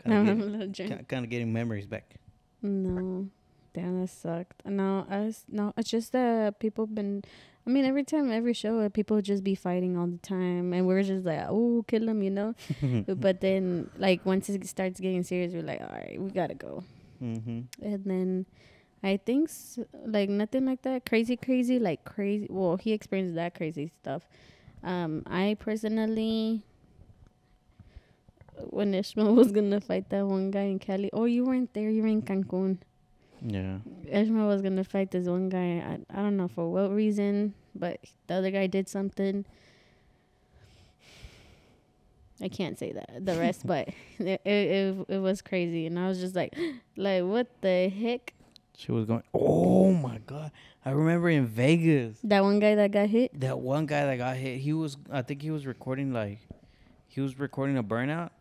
I'm a little drunk. Kind of getting memories back. No, damn, that sucked. No, it's just that people been. I mean, every show, people just be fighting all the time, and we're just like, oh, kill them, you know. But then, like, once it starts getting serious, we're like, all right, we gotta go. Mm-hmm. And then, I think like nothing like that crazy, like crazy. Well, he experienced that crazy stuff. I personally, when Ishmael was gonna fight that one guy in Cali. Oh, you weren't there. You were in Cancun. Yeah. Ishmael was gonna fight this one guy. I don't know for what reason, but the other guy did something. I can't say the rest, but it was crazy, and I was just like what the heck? She was going, oh my God. I remember in Vegas. That one guy that got hit? That one guy that got hit, I think he was recording a burnout,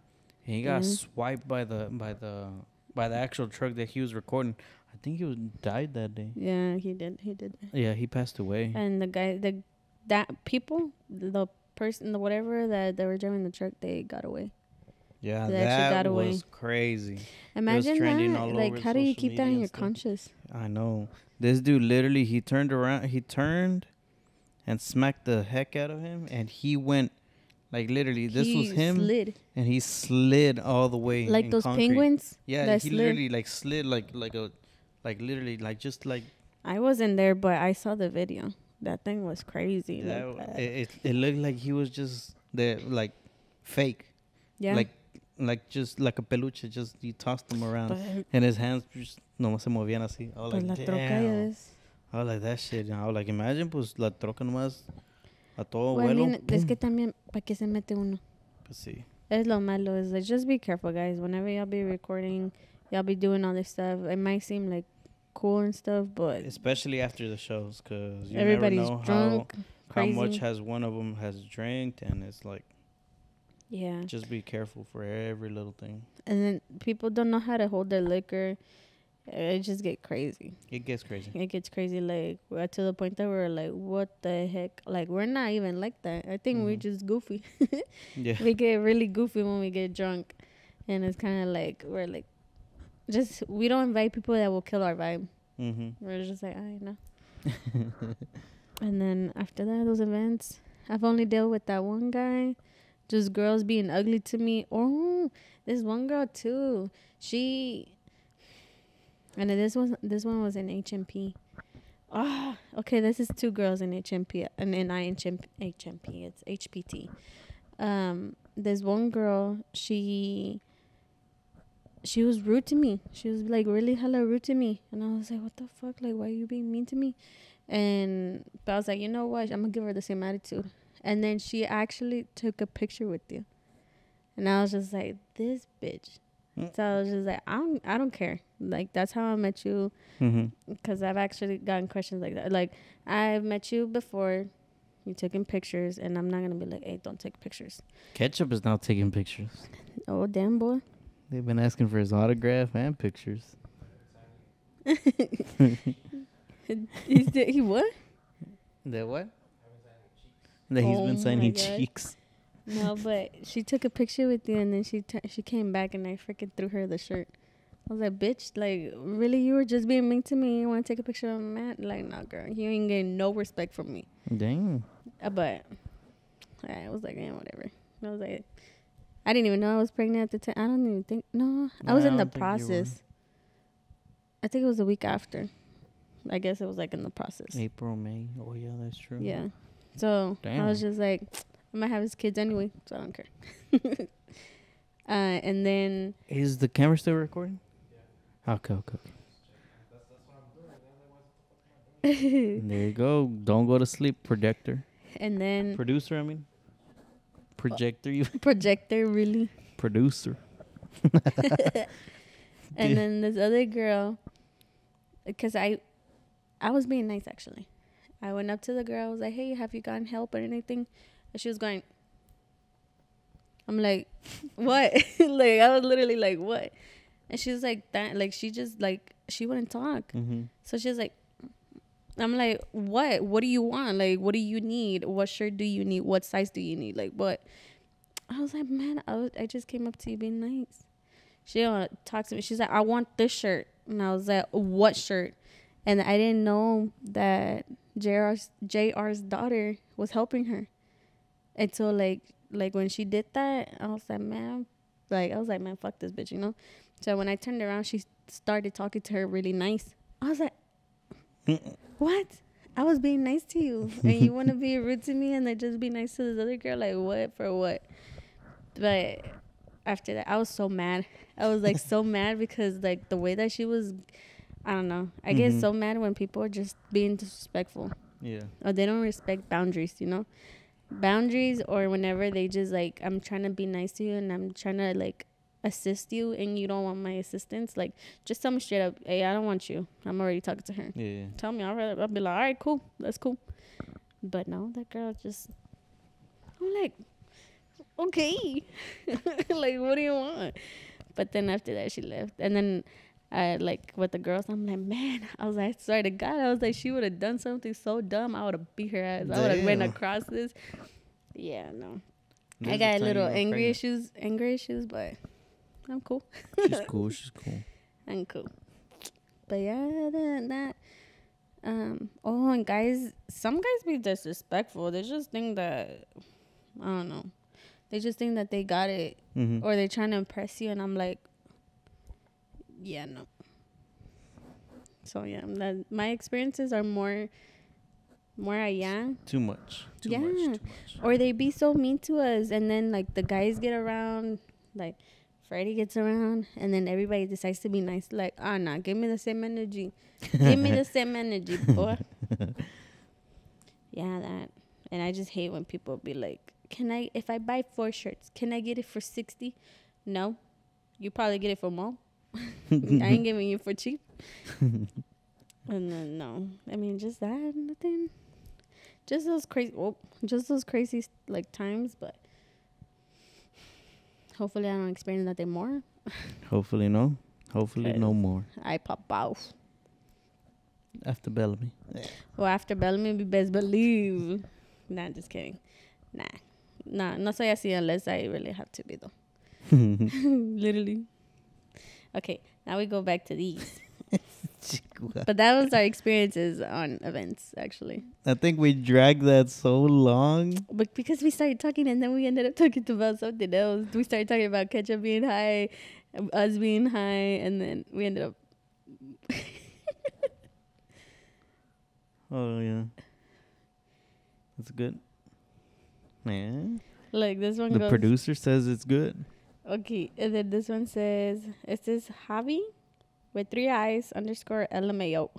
and he got swiped by the actual truck that he was recording. I think he died that day. Yeah, he did. Yeah, he passed away. And the guy, the person, the whatever that they were driving the truck, they got away. Yeah, They actually got away. Was crazy. Imagine trending that. all Like, over how do you social keep that media in and your stuff. conscious? I know. This dude literally, he turned and smacked the heck out of him, and he went, like, literally, this was him. Slid. And he slid all the way. Like those concrete. penguins? Yeah, that he slid. literally, like, slid literally, like, just like. I wasn't there, but I saw the video. That thing was crazy. It looked like he was just there, like, fake. Yeah. Like just like a peluche, just you tossed him around, But, and his hands just no se movían así. I was pues like, la troca ya damn. ves. I was like, that shit. I was like, imagine, pues la troca nomás a todo Well, I vuelo. mean, es que también, ¿para qué se mete uno? Pues sí. Es lo malo. Is like, just be careful, guys. Whenever y'all be recording, y'all be doing all this stuff. It might seem like cool and stuff, but Especially after the shows, because you everybody's never know drunk, how crazy. much has one of them has drank, and it's like, yeah. just be careful for every little thing. And then people don't know how to hold their liquor. It just get crazy. It gets crazy. It gets crazy. Like, we're to the point that we're like, what the heck? Like, we're not even like that. I think we're just goofy. Yeah. We get really goofy when we get drunk. And it's kind of like, we're like, we don't invite people that will kill our vibe. Mm-hmm. We're just like, I know. And then after that, those events, I've only dealt with that one guy. Just girls being ugly to me. Oh, this one girl too. And this one was in HMP. Ah, okay. This is 2 girls in HMP, and in HMP. It's HPT. There's one girl. She was rude to me. She was like really hella rude to me, and I was like, what the fuck? Like, why are you being mean to me? But I was like, you know what? I'm gonna give her the same attitude. And then she actually took a picture with you. And I was just like, this bitch. So I was just like, I don't care. Like, that's how I met you. Mm-hmm. Because I've actually gotten questions like that. Like, I've met you before, You taking pictures, and I'm not gonna be like, hey, don't take pictures. Ketchup is now taking pictures. Oh damn, boy. They've been asking for his autograph and pictures. He what? That what? That he's Oh been my signing God. cheeks. No, but she took a picture with you, and then she came back, and I freaking threw her the shirt. I was like, bitch, like, really, you were just being mean to me. You want to take a picture of a man? Like, nah, girl, you ain't getting no respect from me. Dang. But I was like, yeah, whatever. I was like, I didn't even know I was pregnant at the time. I don't even think, no, I was in the process. I think it was the week after. I guess it was like in the process. April, May. Oh, yeah, that's true. Yeah. So Damn. I was just like, I might have his kids anyway, so I don't care. And then Is the camera still recording? Yeah. Okay. There you go. Don't go to sleep, projector. and then Producer, I mean. Projector, you. projector, really. Producer. And then this other girl, because I was being nice, actually. I went up to the girl. I was like, hey, have you gotten help or anything? And she was going, I'm like, what? Like, I was literally like, what? And she was like, that, like, she just, like, she wouldn't talk. Mm-hmm. So she was like, I'm like, what? What do you want? Like, what do you need? What shirt do you need? What size do you need? Like, what? I was like, man, I just came up to you being nice. She don't talk to me. She's like, I want this shirt. And I was like, what shirt? And I didn't know that JR's daughter was helping her until like when she did that. I was like, man, fuck this bitch, you know. So when I turned around, she started talking to her really nice. I was like, what? I was being nice to you, and you want to be rude to me, and then just be nice to this other girl? Like, what? For what? But after that, I was so mad. I was like so mad because like the way that she was, I don't know. I get so mad when people are just being disrespectful. Yeah. Or they don't respect boundaries, you know? Boundaries, or whenever they just like, I'm trying to be nice to you and I'm trying to like assist you and you don't want my assistance. Like, just tell me straight up, hey, I don't want you. I'm already talking to her. Yeah. Tell me, I'll be like, all right, cool. That's cool. But no, that girl just, I'm like, okay. Like, what do you want? But then after that, she left. And then like with the girls, I'm like, man, I was like, I swear to God, I was like, she would have done something so dumb, I would have beat her ass. I would have went across this. Yeah, no. I got a little angry issues, but I'm cool. She's cool. I'm cool. But yeah, that oh, and guys, some guys be disrespectful. They just think that, I don't know. They just think that they got it, or they're trying to impress you, and I'm like, yeah, no. So yeah, my experiences are more allá. Too much. Yeah. Too much. Or they be so mean to us, and then like the guys get around, like Freddie gets around, and then everybody decides to be nice. Like, nah, give me the same energy. Give me the same energy, boy. Yeah, that. And I just hate when people be like, if I buy 4 shirts, can I get it for 60? No. You probably get it for more. I ain't giving you for cheap. And then, no. I mean, just that, nothing. Just those crazy, like, times, but hopefully I don't experience nothing more. Hopefully no. Hopefully no more. I pop off. After Bellamy. Well, after Bellamy, we best believe. Nah, just kidding. Nah, no soy así unless I really have to be, though. Literally. Okay, now we go back to these. But that was our experiences on events, actually. I think we dragged that so long. But because we started talking and then we ended up talking about something else. We started talking about ketchup being high, us being high, and then we ended up... Oh, yeah. That's good. Man. Like, this one The goes... producer says it's good. Okay, and then this one says, it says Javi with 3 eyes _ LMAO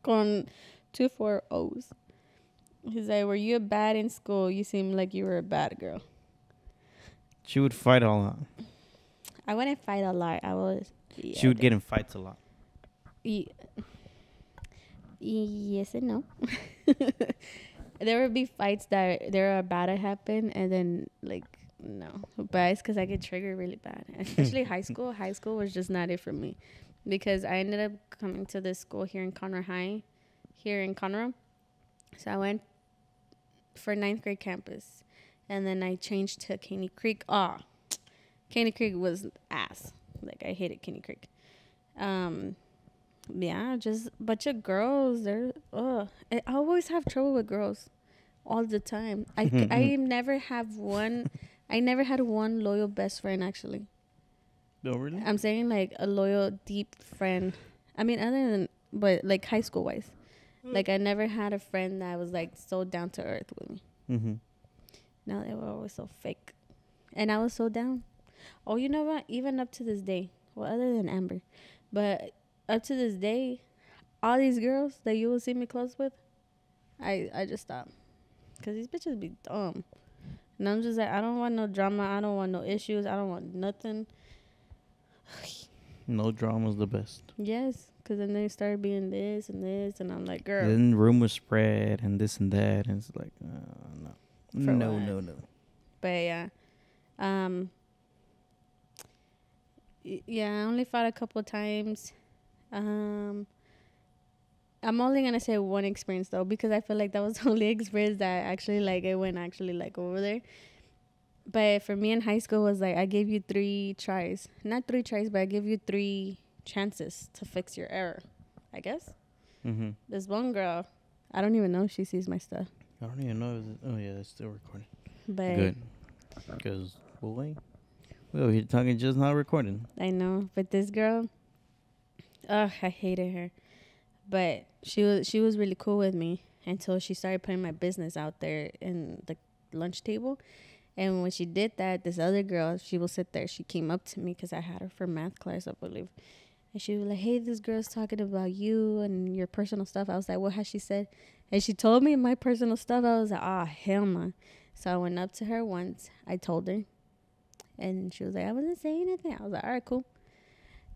con 2 4 O's. He's like, were you bad in school? You seem like you were a bad girl. She would fight a lot. I wouldn't fight a lot. I was... Yeah, she would get in fights a lot. Yes and no. there would be fights that they're about to happen, and then like no, but it's because I get triggered really bad, especially high school. High school was just not it for me, because I ended up coming to this school here in Conroe High, here in Conroe. So I went for 9th grade campus, and then I changed to Caney Creek. Caney Creek was ass. Like I hated Caney Creek. Yeah, just a bunch of girls. I always have trouble with girls, all the time. I never have one. I never had one loyal best friend actually. No, really? I'm saying like a loyal, deep friend. I mean, other than but like high school wise, like I never had a friend that was like so down to earth with me. Mm-hmm. No, they were always so fake, and I was so down. Oh, you know what? Even up to this day, well, other than Amber, but up to this day, all these girls that you will see me close with, I just stopped. Because these bitches be dumb. And I'm just like, I don't want no drama. I don't want no issues. I don't want nothing. No drama's the best. Yes. Because then they started being this and this. And I'm like, girl. Then rumors spread and this and that. And it's like, no. For No, what? no, no. But yeah. Yeah, I only fought a couple times. I'm only gonna say one experience though, because I feel like that was the only experience that actually like I went actually like over there. But for me in high school was like I gave you 3 tries, not 3 tries, but I give you 3 chances to fix your error. I guess Mm-hmm. this one girl, I don't even know if she sees my stuff, I don't even know. Oh, yeah, it's still recording. but Good. Because, boy, we over here talking just not recording. I know. But this girl, I hated her. But she was really cool with me until she started putting my business out there in the lunch table. And when she did that, this other girl, she will sit there. She came up to me because I had her for math class, I believe. And she was like, hey, this girl's talking about you and your personal stuff. I was like, what has she said? And she told me my personal stuff. I was like, hell no. So I went up to her once. I told her. And she was like, I wasn't saying anything. I was like, all right, cool.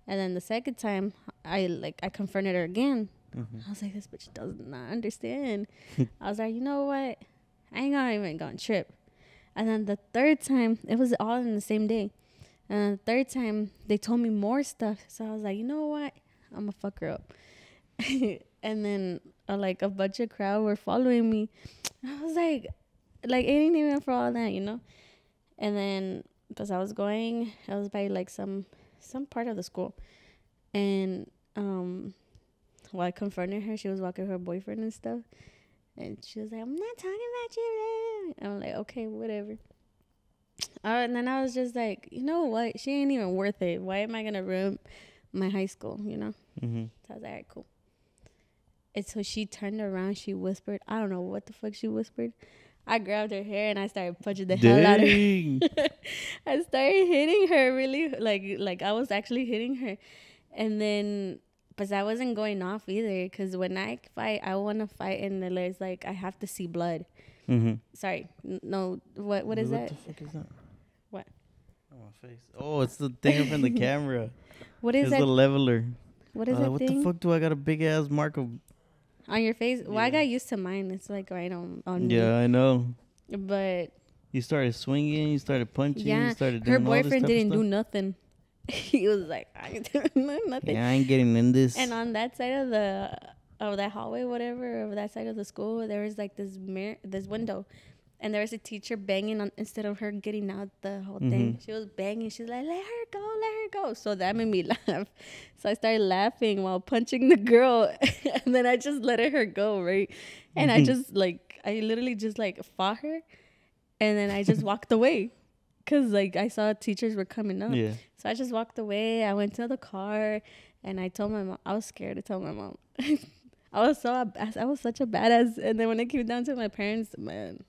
And then the second time, I confronted her again. Mm-hmm. I was like, this bitch does not understand. I was like, you know what? I ain't gonna even gonna trip. And then the third time, it was all in the same day. And the third time, they told me more stuff. So I was like, you know what? I'm gonna fuck her up. And then like a bunch of crowd were following me. I was like it ain't even for all that, you know? And then, because I was by like some part of the school. And, while I confronted her, she was walking her boyfriend and stuff. And she was like, I'm not talking about you. I'm like, okay, whatever. And then I was just like, you know what? She ain't even worth it. Why am I going to ruin my high school, you know? Mm-hmm. So I was like, all right, cool. And so she turned around. She whispered. I don't know what the fuck she whispered. I grabbed her hair and I started punching the hell out of her. I started hitting her really, like I was actually hitting her. And then, but I wasn't going off either, because when I fight, I want to fight and it's like I have to see blood. Mm-hmm. Sorry, no, what is that? What the fuck is that? What? On my face. Oh, it's the thing up in the camera. What is It's that? the leveler. What is that what thing? the fuck do I got a big ass mark of? On your face? Well, I Yeah. got used to mine. It's like right on me. Yeah, I know. But You started swinging. You started punching. yeah, You started her doing all this boyfriend type of didn't do stuff. nothing. He was like, I ain't doing nothing. Yeah, I ain't getting in this. And on that side of that hallway, whatever, over that side of the school, there was like this window, and there was a teacher banging on instead of her getting out the whole thing. She was banging. She's like, let her go. So that made me laugh. So I started laughing while punching the girl, and then I just let her go, right? And I literally just like fought her, and then I just walked away. Because, like, I saw teachers were coming up. Yeah. So I just walked away. I went to the car, and I told my mom. I was scared to tell my mom. I was such a badass. And then when it came down to my parents, man,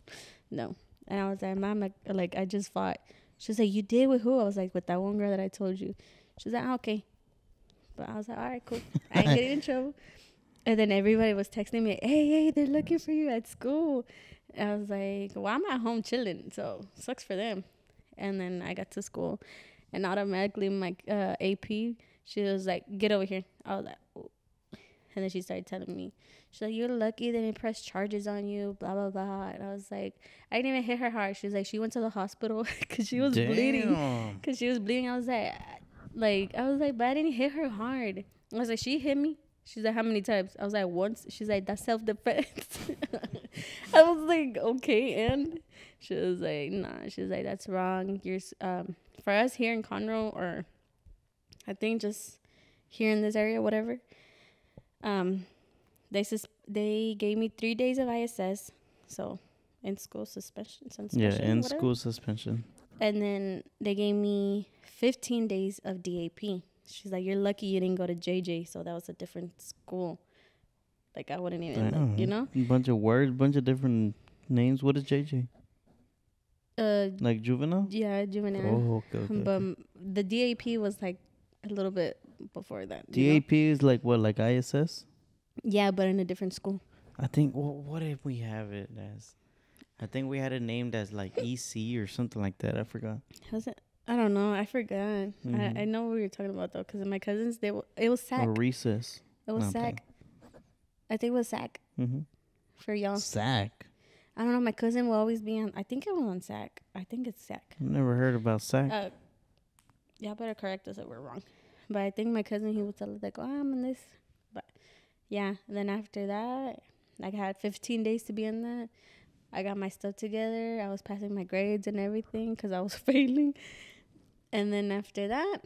no. And I was like, Mom, like I just fought. She was like, you did with who? I was like, with that one girl that I told you. She was like, okay. But I was like, all right, cool. I ain't getting in trouble. And then everybody was texting me, hey, they're looking for you at school. And I was like, well, I'm at home chilling, so sucks for them. And then I got to school, and automatically my AP, she was like, get over here. I was like, oh. And then she started telling me, she's like, you're lucky they didn't press charges on you, blah, blah, blah. And I was like, I didn't even hit her hard. She was like, she went to the hospital because she was bleeding. Because she was bleeding. I was like, but I didn't hit her hard. I was like, she hit me. She's like, how many times? I was like, once. She's like, that's self-defense. I was like, okay. And she was like, nah. She was like, that's wrong. You're, for us here in Conroe, or I think just here in this area, whatever, they gave me 3 days of ISS. So in school suspension. School suspension. And then they gave me 15 days of DAP. She's like, you're lucky you didn't go to JJ. So that was a different school. Like, I wouldn't even, like, you know? A bunch of words, bunch of different names. What is JJ? Like juvenile? Yeah, juvenile. Oh, okay. But the DAP was like a little bit before that. DAP is like what, like ISS? Yeah, but in a different school. I think, what if we have it as? I think we had it named as like EC or something like that. I forgot. Was it? I don't know. I forgot. Mm-hmm. I know what we were talking about though, because my cousins, it was SAC. Or recess. It was SAC. I think it was SAC. Mm-hmm. For y'all. SAC. I don't know. My cousin will always be on. I think it was on SAC. I think it's SAC. I've never heard about SAC. Y'all better correct us if we're wrong. But I think my cousin, he would tell us like, oh, I'm in this. But yeah. And then after that, like, I had 15 days to be in that. I got my stuff together. I was passing my grades and everything because I was failing. And then after that,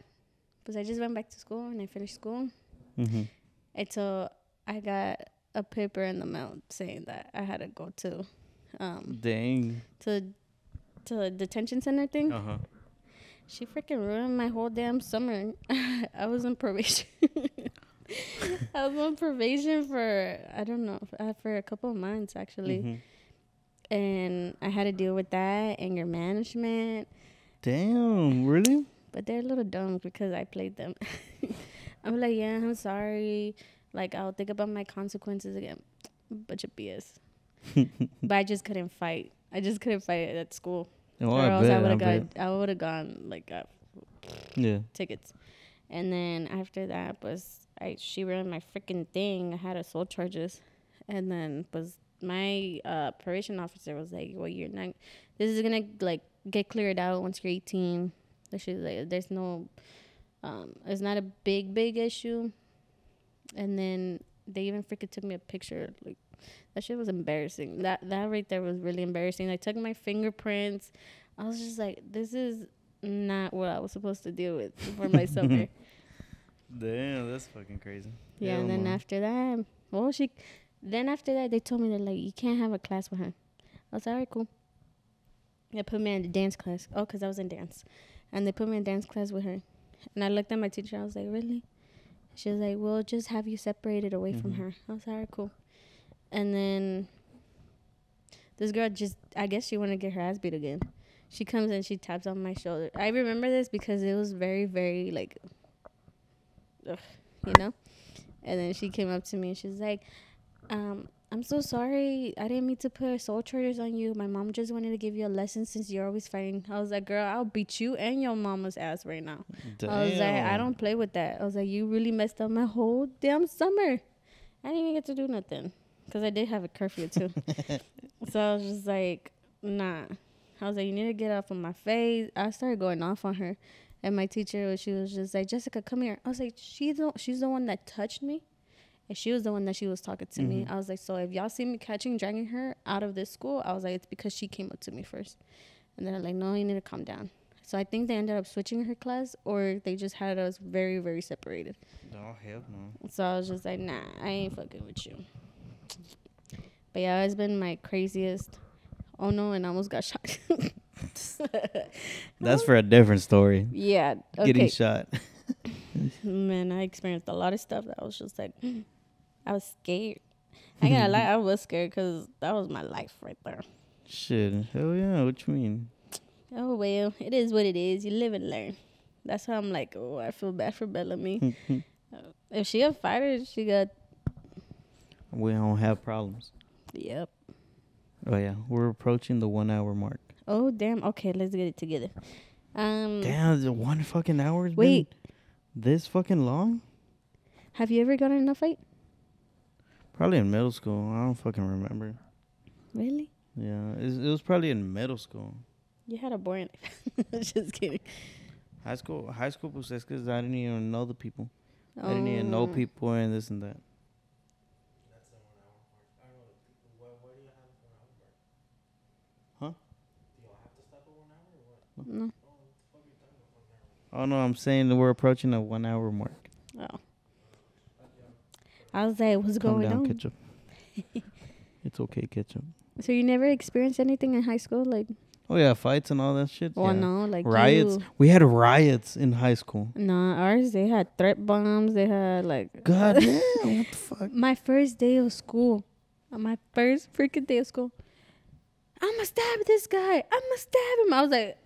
because I just went back to school and I finished school. Mm-hmm. And so I got a paper in the mail saying that I had to go to to a detention center thing. Uh-huh. She freaking ruined my whole damn summer. I was on probation. I was on probation for, I don't know, for a couple of months actually. Mm-hmm. And I had to deal with that, anger management. Damn, really? But they're a little dumb because I played them. I'm like, yeah, I'm sorry. Like, I'll think about my consequences again. Bunch of BS. But I just couldn't fight. I just couldn't fight at school. Oh, or else I would have gone, like, tickets. And then after that she ruined my freaking thing. I had assault charges. And then my probation officer was like, well, you're not, this is going to, like, get cleared out once you're 18. She's like, there's no, it's not a big issue. And then they even freaking took me a picture. Like, that shit was embarrassing. That right there was really embarrassing. They took my fingerprints. I was just like, this is not what I was supposed to deal with for my summer. Damn, that's fucking crazy. Yeah, and then after that, after that, they told me that, like, you can't have a class with her. I was like, all right, cool. They put me in the dance class. Oh, because I was in dance. And they put me in dance class with her. And I looked at my teacher. I was like, really? She was like, we'll just have you separated away from her. I was like, all right, cool. And then this girl I guess she wanted to get her ass beat again. She comes and she taps on my shoulder. I remember this because it was very, very, like, you know? And then she came up to me and she was like, I'm so sorry. I didn't mean to put assault charges on you. My mom just wanted to give you a lesson since you're always fighting. I was like, girl, I'll beat you and your mama's ass right now. Damn. I was like, I don't play with that. I was like, you really messed up my whole damn summer. I didn't even get to do nothing because I did have a curfew too. So I was just like, nah. I was like, you need to get off of my face. I started going off on her. And my teacher, she was just like, Jessica, come here. I was like, she's the one that touched me. And she was the one that she was talking to me. I was like, so if y'all see me dragging her out of this school, I was like, it's because she came up to me first. And they're like, no, you need to calm down. So I think they ended up switching her class, or they just had us very, very separated. Oh, hell no. So I was just like, nah, I ain't fucking with you. But yeah, it's been my craziest. Oh no, and I almost got shot. That's for a different story. Yeah. Okay. Getting shot. Man, I experienced a lot of stuff that I was just like, I was scared. I ain't gonna lie, I was scared because that was my life right there. Shit, hell yeah, what you mean? Oh, well, it is what it is. You live and learn. That's how I'm like, oh, I feel bad for Bellamy. If she a fighter, she got... We don't have problems. Yep. Oh, yeah, we're approaching the 1 hour mark. Oh, damn. Okay, let's get it together. Damn, the 1 fucking hour has been this fucking long? Have you ever gotten in a fight? Probably in middle school. I don't fucking remember. Really? Yeah, it was probably in middle school. You had a boring life. Just kidding. High school, pues es because I didn't even know the people. I didn't even know people and this and that. That's the 1 hour mark. I don't know. What do you have for 1 hour mark? Huh? Do y'all have to stop at 1 hour or what? No. Oh, what the fuck are you talking about 1 hour? Oh no, I'm saying that we're approaching a 1 hour mark. Oh. I was like, what's Calm going down, on? ketchup. It's okay, ketchup. So you never experienced anything in high school? Like, Oh yeah, fights and all that shit. well, Yeah. no, like Riots. you. We had riots in high school. No, ours, they had threat bombs. They had like. God damn, what the fuck? My first day of school. My first freaking day of school. I'm gonna stab this guy. I'm gonna stab him. I was like,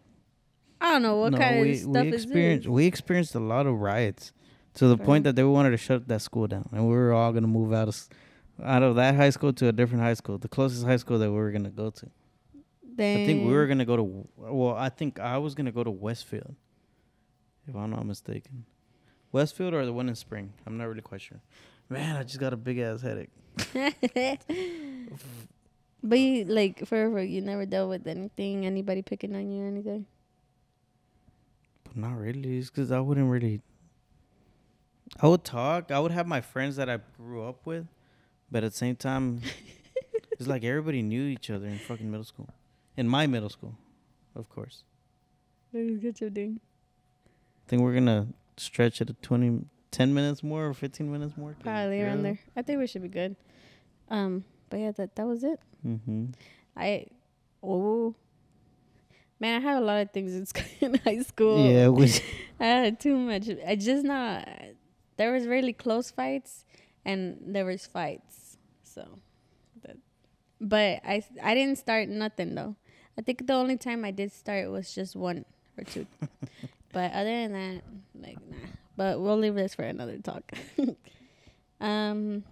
I don't know what kind of stuff is this. We experienced a lot of riots to the point that they wanted to shut that school down, and we were all gonna move out of that high school to a different high school, the closest high school that we were gonna go to. I think we were gonna go to. Well, I think I was gonna go to Westfield, if I'm not mistaken. Westfield or the one in Spring? I'm not really quite sure. Man, I just got a big ass headache. But you, like, forever, you never dealt with anything, anybody picking on you or anything? But not really. It's because I wouldn't really. I would talk. I would have my friends that I grew up with, but at the same time, it's like everybody knew each other in fucking middle school. In my middle school, of course. Good job, ding. I think we're gonna stretch it to 10 minutes more or 15 minutes more. Probably around there. I think we should be good. But yeah, that was it. Mm-hmm. Man, I had a lot of things in high school. Yeah, I had too much. I just not. There was really close fights, and there was fights. So, but I didn't start nothing though. I think the only time I did start was just 1 or 2. But other than that, like, nah. But we'll leave this for another talk. I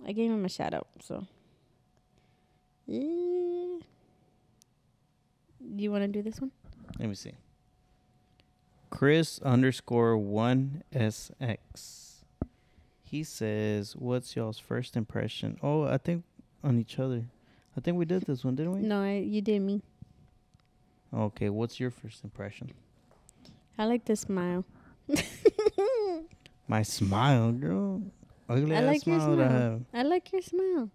gave him a shout out, so. Yeah. You want to do this one? Let me see. Chris_1SX. He says, "What's y'all's first impression?" Oh, I think on each other. I think we did this one, didn't we? No, you did me. Okay, what's your first impression? I like the smile. My smile, girl. Ugly I ass like your smile that I smile. have. I like your smile.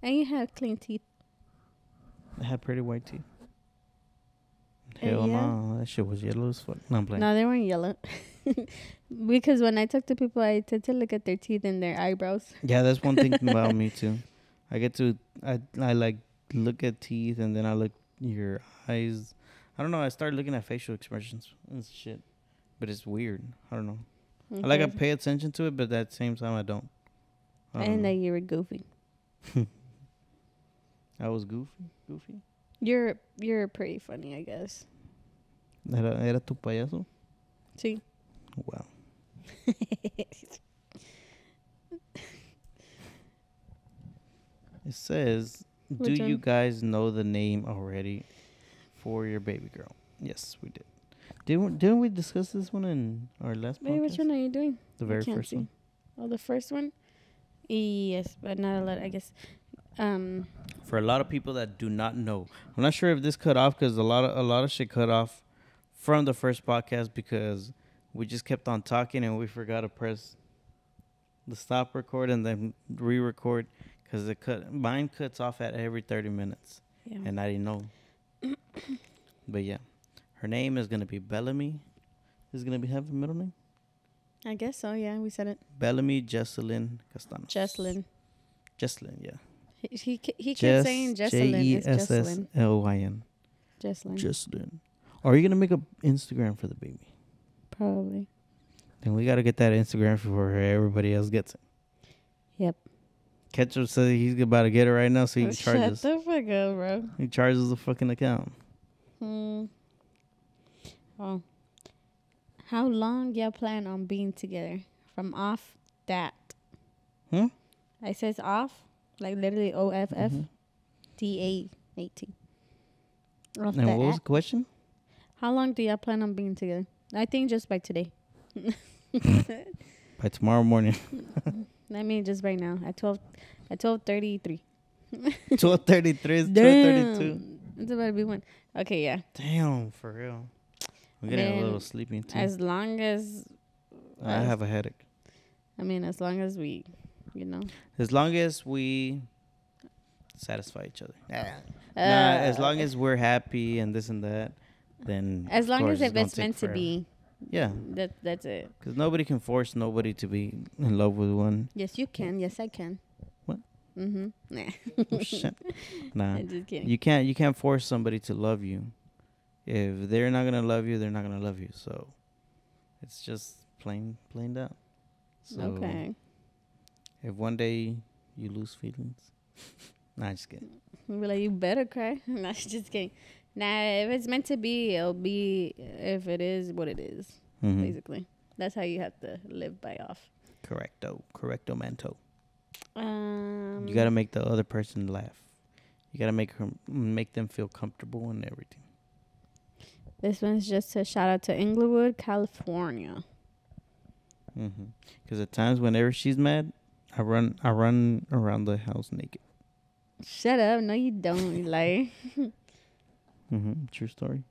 And you have clean teeth. I had pretty white teeth. Yeah. Hell no, that shit was yellow as fuck. No, I'm playing. No, they weren't yellow. Because when I talk to people, I tend to look at their teeth and their eyebrows. Yeah, that's one thing about me too. I like look at teeth and then I look your eyes. I don't know. I start looking at facial expressions and shit, but it's weird. I don't know. Okay. I pay attention to it, but at the same time I don't. I didn't know you were goofy. I was goofy. You're pretty funny, I guess. Era tu payaso? See? Wow. It says, Which do you one? guys know the name already for your baby girl? Yes, we did. Didn't we discuss this one in our last Wait, podcast? which one are you doing? The I very can't first see. one. Oh, the first one? Yes, but not a lot, I guess. For a lot of people that do not know, I'm not sure if this cut off because a lot of shit cut off from the first podcast because we just kept on talking and we forgot to press the stop record and then re-record because mine cuts off at every 30 minutes. Yeah. And I didn't know. But yeah, her name is gonna be Bellamy. Is it gonna have a middle name? I guess so, yeah, we said it. Bellamy Jesselyn Castanos. Jesselyn, yeah. He kept saying Jesselyn. It's Jesselyn. Jesselyn. Jesselyn. Jesselyn. Are you gonna make an Instagram for the baby? Probably. Then we gotta get that Instagram before everybody else gets it. Yep. Ketchup says he's about to get it right now, so he charges. Shut the fuck up, bro. He charges the fucking account. Oh. How long y'all plan on being together? From off that. I says off, like literally OFFDA18. Off And that what was the app. question? How long do y'all plan on being together? I think just by today. By tomorrow morning. I mean, just right now at 12:33. 12:33 is 12:32. It's about to be one. Okay, yeah. Damn, for real. I'm getting a little sleepy too. As long as I have a headache. I mean, as long as we, As long as we satisfy each other. As long as we're happy and this and that, then as long as if gonna it's take meant to forever. be, Yeah. that's it. Because nobody can force nobody to be in love with one. Yes, you can. Yes, I can. What? Nah. Oh, shit. Nah. I'm just kidding. You can't force somebody to love you. If they're not gonna love you, they're not gonna love you. So it's just plain out. So Okay. if one day you lose feelings, nah, just kidding. We'll be like, you better cry. Nah, just kidding. Nah, if it's meant to be, it'll be. If it is what it is, Mhm. basically. That's how you have to live by off. Correcto, manto. You You gotta make the other person laugh. You gotta make them feel comfortable and everything. This one's just a shout out to Inglewood, California. Because at times, whenever she's mad, I run around the house naked. Shut up. No, you don't. You lie. True story.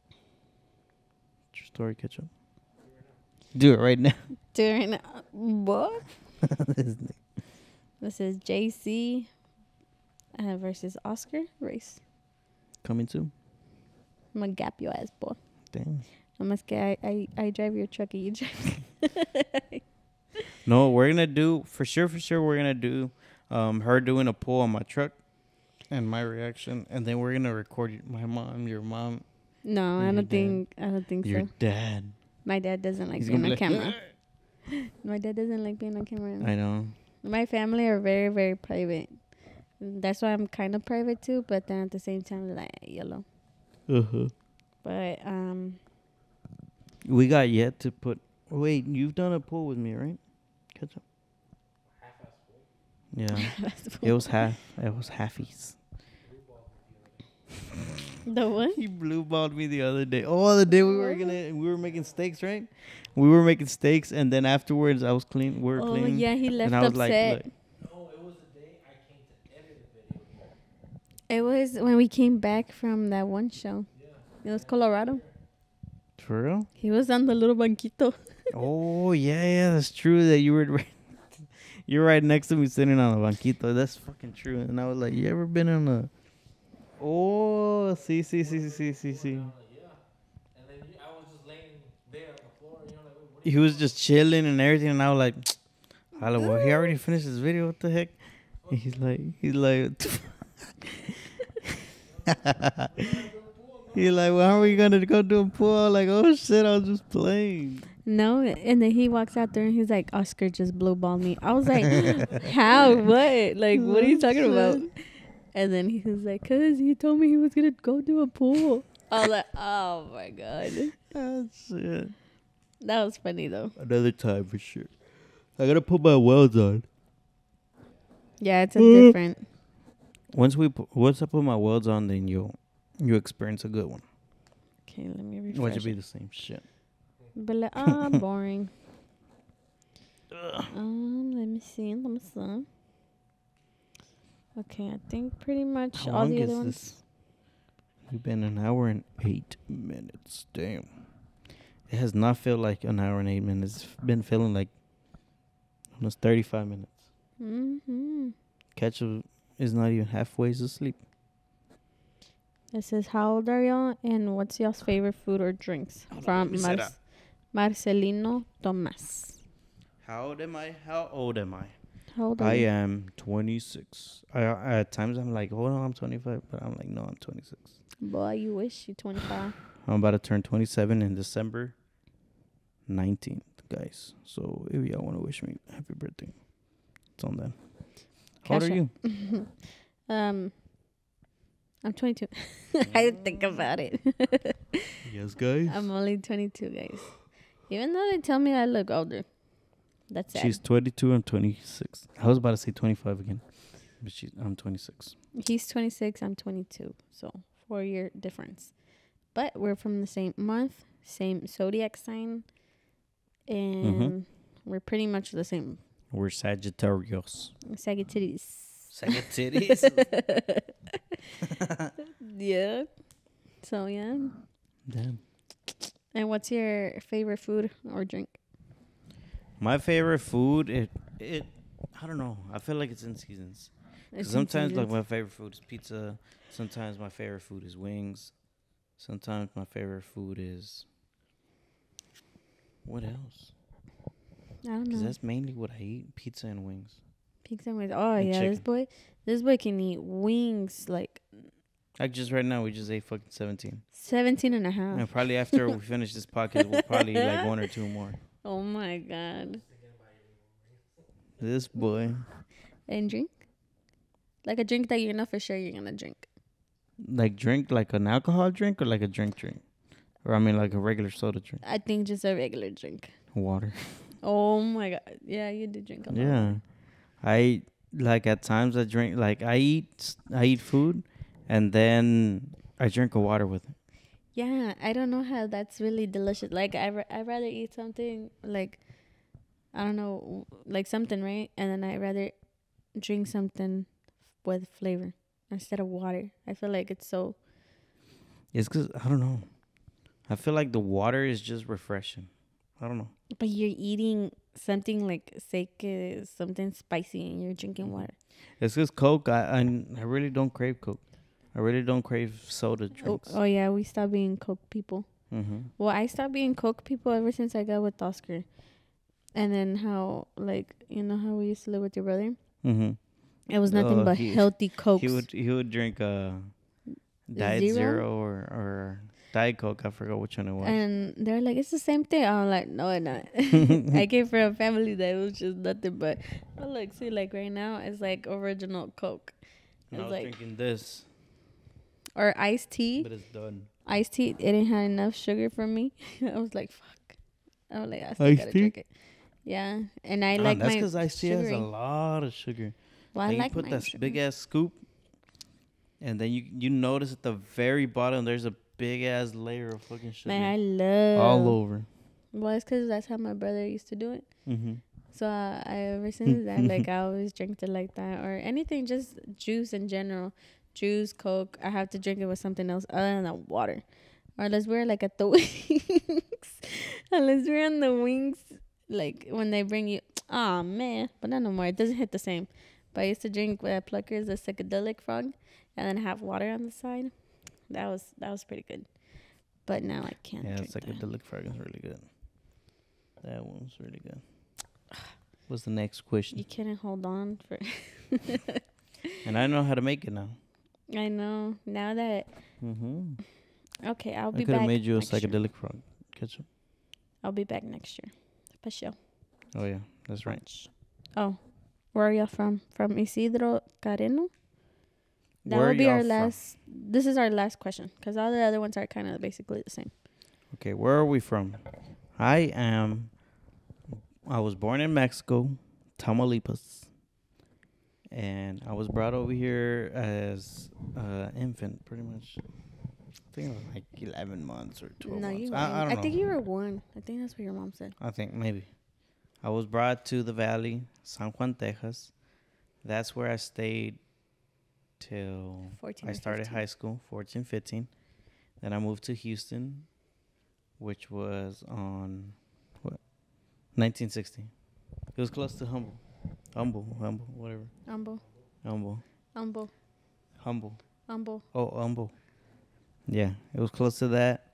True story. Catch up. Do it right now. During what? This is JC versus Oscar race. Coming soon. I'm gonna gap your ass, boy. Damn. I'm gonna scare. I drive your truck and you drive. No, we're gonna do for sure. We're gonna do her doing a pull on my truck and my reaction, and then we're gonna record my mom, your mom. No, I don't think Your so. dad. My dad doesn't like He's being gonna on be like, camera. My dad doesn't like being on camera. I know. My family are very, very private. That's why I'm kind of private too. But then at the same time, like yellow. But we got yet to put. Wait, you've done a pull with me, right? Catch up. Yeah, it was half. It was halfies. The one? He blue balled me the other day. Oh, the day we were making steaks, right? We were making steaks, and then afterwards I was clean. We were cleaning. Oh yeah, he left and I was upset. No, it was the day I came to edit a video here. It was when we came back from that one show. Yeah. It was Colorado. For real? He was on the little banquito. Oh yeah, that's true. That you were you're right next to me sitting on a banquito. That's fucking true. And I was like, you ever been on a? Oh, see. Yeah. And then I was just laying there on the floor. You know, like, what He was just chilling and everything, and I was like, well, he already finished his video. What the heck? And he's like, he's like, well, how are we gonna go do a pool? Like, oh shit, I was just playing. No, and then he walks out there and he's like, Oscar just blue balled me. I was like, how? What? Like, what are you talking about? And then he was like, cause he told me he was gonna go do a pool. I was like, oh my god. Oh shit. That was funny though. Another time for sure. I gotta put my welds on. Yeah, it's a different. Once I put my welds on, then you experience a good one. Okay, let me refresh. Watch it be the same shit. But like, boring. Let me see. Okay, I think pretty much How all long the is other ones. this? We've been an hour and 8 minutes. Damn. It has not felt like an hour and 8 minutes. It's been feeling like almost 35 minutes. Mm-hmm. Ketchup is not even halfway asleep. It says, how old are y'all and what's y'all's favorite food or drinks? From Marcelino Tomas. How old am I? How old am I? How old are I you? am 26. At times I'm like, hold on, I'm 25. But I'm like, no, I'm 26. Boy, you wish you're 25. I'm about to turn 27 in December 19th, guys. So if y'all want to wish me happy birthday, it's on that. How old are you? I'm 22. I didn't think about it. Yes, guys. I'm only 22, guys. Even though they tell me I look older. That's sad. She's 22. I'm 26. I was about to say 25 again, but I'm 26. He's 26. I'm 22. So 4-year difference. But we're from the same month, same zodiac sign, and we're pretty much the same. We're Sagittarius. Sagittarius. Yeah. So yeah. Damn. And what's your favorite food or drink? My favorite food, it I don't know. I feel like it's in seasons. 'Cause It's in sometimes like seasons. my favorite food is pizza. Sometimes my favorite food is wings. Sometimes my favorite food is what else? I don't Because know. that's mainly what I eat: pizza and wings. Pizza and wings. Oh And yeah, chicken. this boy can eat wings like Like just right now, we just ate fucking 17. 17 and a half. And probably after we finish this podcast, we'll probably eat like one or two more. Oh my god. This boy, And drink? Like a drink that you know for sure you're gonna drink. like drink like an alcohol drink or like a drink, or I mean like a regular soda drink. I think just a regular drink. Water. Oh my god. Yeah, you do drink a lot. Yeah, I like at times I drink like I eat food, and then I drink a water with it. Yeah, I don't know how that's really delicious. Like I'd rather eat something like I don't know, like something, right? And then I'd rather drink something with flavor instead of water. I feel like it's so. It's because I don't know. I feel like the water is just refreshing. I don't know. But you're eating something like steak, something spicy, and you're drinking water. It's because Coke. I really don't crave Coke. I really don't crave soda drinks. Oh yeah, we stopped being Coke people. Mm-hmm. Well, I stopped being Coke people ever since I got with Oscar. And then how, like, you know how we used to live with your brother? Mm-hmm. It was nothing but healthy Cokes. He would drink Diet Zero or Diet Coke. I forgot which one it was. And they're like, it's the same thing. I'm like, no, it's not. I came from a family that was just nothing but. But look, see, like right now, it's like original Coke. And I It's was like, drinking this, or iced tea. but it's done. Iced tea, it didn't have enough sugar for me. I was like, fuck. I was like, I still Iced gotta tea? drink it. Yeah, and I like That's my because iced tea has a sugary. lot of sugar. Well, I Like like you put my that sugar. big ass scoop, and then you notice at the very bottom there's a big ass layer of fucking sugar Man, I love all over. Well, it's because that's how my brother used to do it. Mm-hmm. So I ever since that, like I always drink it like that, or anything, just juice in general, juice, Coke. I have to drink it with something else other than that water, or unless we're like at the wings, unless we're on the wings, like when they bring you. Oh man, but not no more. It doesn't hit the same. But I used to drink Pluckers, the psychedelic frog, and then have water on the side. That was pretty good. But now I can't. Yeah, drink it's like that. a Delic Fragrance really good. That one's really good. What's the next question? You couldn't hold on for. And I know how to make it now. I know. Now that. Mm-hmm. Okay, I'll I be could back. have made you a next year. psychedelic frog ketchup. I'll be back next year. For sure. Oh yeah, that's right. Oh, where are y'all from? From Isidro Careno? That Where will are be our y'all from? last. This is our last question because all the other ones are kind of basically the same. Okay, where are we from? I was born in Mexico, Tamaulipas. And I was brought over here as an infant, pretty much. I think it was like 11 months or 12 No, months. you. I don't know. I think you were one. I think that's what your mom said. I think maybe. I was brought to the valley, San Juan, Texas. That's where I stayed till 14. I or started 15. high school, 14, 15. Then I moved to Houston, which was on, what, 1960. It was close to Humble, whatever. Humble. Oh, Humble. Yeah, it was close to that.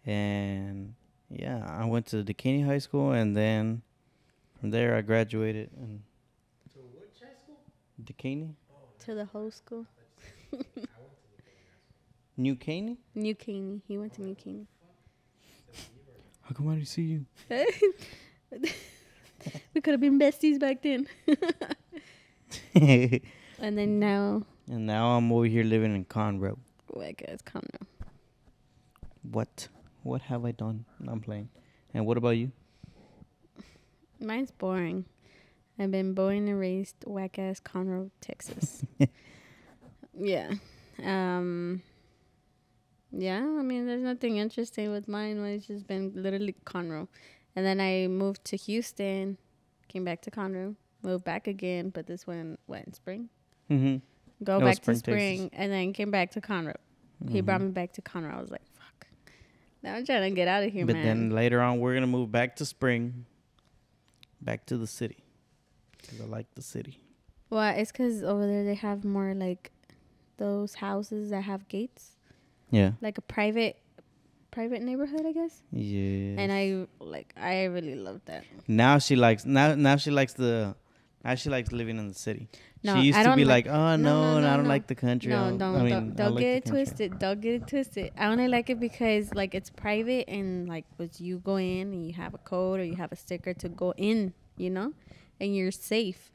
And yeah, I went to Decaney High School, and then from there I graduated in To which high school? Decaney. To the whole school. New Caney? New Caney. He went to New Caney. How come I didn't see you? We could have been besties back then. And And then now, now I'm over here living in Conroe. I guess Conroe. What? What have I done? I'm playing. And what about you? Mine's boring. I've been born and raised whack ass Conroe, Texas. Yeah. Yeah, I mean, there's nothing interesting with mine. It's just been literally Conroe. And then I moved to Houston, came back to Conroe, move back again, but this one went in spring. Mm-hmm. Go It was back to spring, spring, Texas. and then came back to Conroe. He brought me back to Conroe. I was like, fuck. Now I'm trying to get out of here, But man. then later on, we're gonna move back to spring, back to the city, because I like the city. Well, it's because over there they have more like those houses that have gates, Yeah. like a private neighborhood, I guess. Yeah. And I really love that. Now she likes living in the city. No, she used I to don't be like- like, oh no, no, I don't no. like the country. No, I don't like get it the country. twisted. Don't get it twisted. I only like it because like it's private and like but you go in and you have a code or you have a sticker to go in, you know, and you're safe.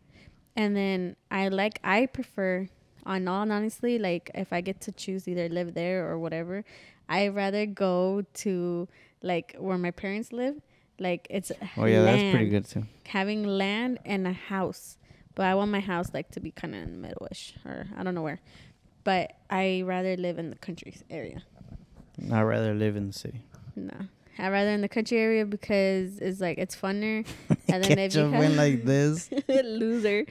And then I prefer, on all honestly, like if I get to choose either live there or whatever, I'd rather go to like where my parents live. Like it's Oh yeah, land, that's pretty good too. having land and a house. But I want my house like to be kind of in the middle-ish, or I don't know where. But I rather live in the country area. I'd rather live in the city. No, I rather in the country area because it's like it's funner. And then if you Jump in like this. loser,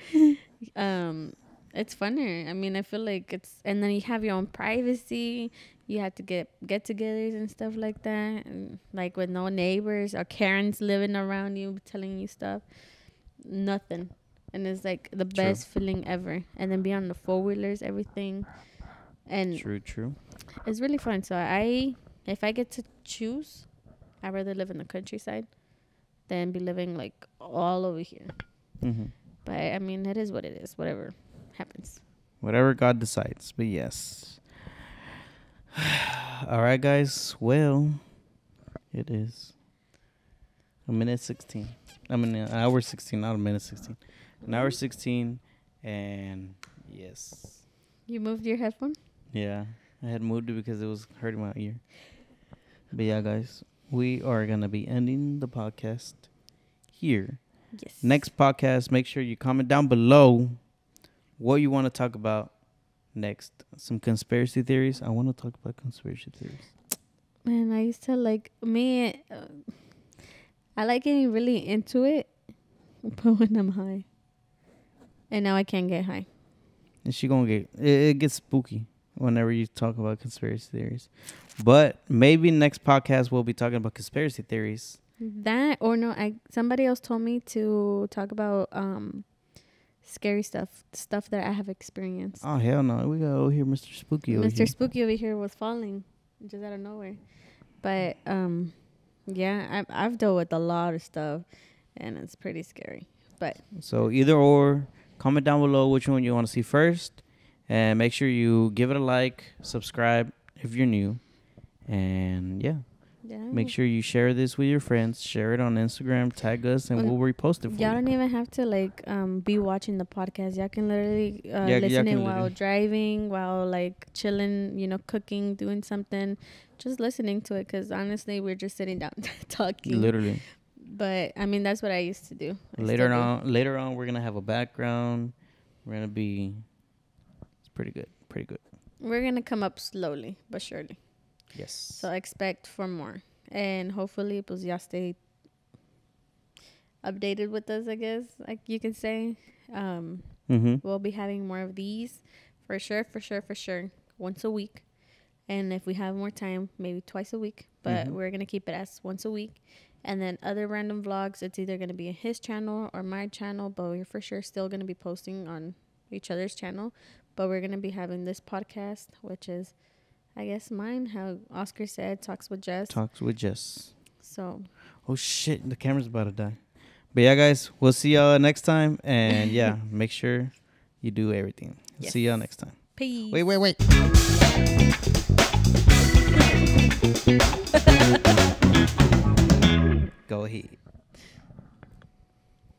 it's funner. I mean, I feel like it's, and then you have your own privacy. You have to get-togethers and stuff like that, and like with no neighbors or Karens living around you telling you stuff. Nothing. And it's like the best feeling ever. And then be on the 4-wheelers, everything. And True. it's really fun. So if I get to choose, I'd rather live in the countryside than be living like all over here. Mm-hmm. But I mean, it is what it is. Whatever happens. Whatever God decides. But yes. All right, guys. Well, it is a minute 16. I mean, an hour 16, not a minute 16. An hour 16, and yes. You moved your headphone? Yeah, I had moved it because it was hurting my ear. But yeah, guys, we are going to be ending the podcast here. Yes. Next podcast, make sure you comment down below what you want to talk about next. Some conspiracy theories. I want to talk about conspiracy theories. Man, I used to like I like getting really into it, but when I'm high. And now I can't get high. And she gonna get it gets spooky whenever you talk about conspiracy theories. But maybe next podcast we'll be talking about conspiracy theories. That or no, somebody else told me to talk about scary stuff that I have experienced. Oh hell no, we got over here Mr. Spooky over here. Mr. Spooky over here was falling just out of nowhere. But yeah, I've dealt with a lot of stuff, and it's pretty scary. But So either or, comment down below which one you want to see first, and make sure you give it a like, subscribe if you're new, and yeah. yeah, Make sure you share this with your friends. Share it on Instagram. Tag us, and we'll repost it for y'all you. don't even have to like be watching the podcast. Y'all can literally y'all listen can in while literally- driving, while like chilling, cooking, doing something, just listening to it. Because honestly, we're just sitting down talking. Literally. But I mean, that's what I used to do. Later on, we're gonna have a background. We're gonna be. It's pretty good. Pretty good. We're gonna come up slowly but surely. Yes. So expect for more, and hopefully, pues ya stay updated with us. I guess, like you can say, we'll be having more of these for sure, once a week. And if we have more time, maybe twice a week. But we're gonna keep it as once a week. And then other random vlogs, it's either gonna be his channel or my channel. But we're for sure still gonna be posting on each other's channel. But we're gonna be having this podcast, which is, I guess, mine. How Oscar said, Talks with Jess. Talks with Jess. So. Oh shit! The camera's about to die. But yeah, guys, we'll see y'all next time. And yeah, make sure you do everything. Yes. See y'all next time. Peace. Wait. Go ahead.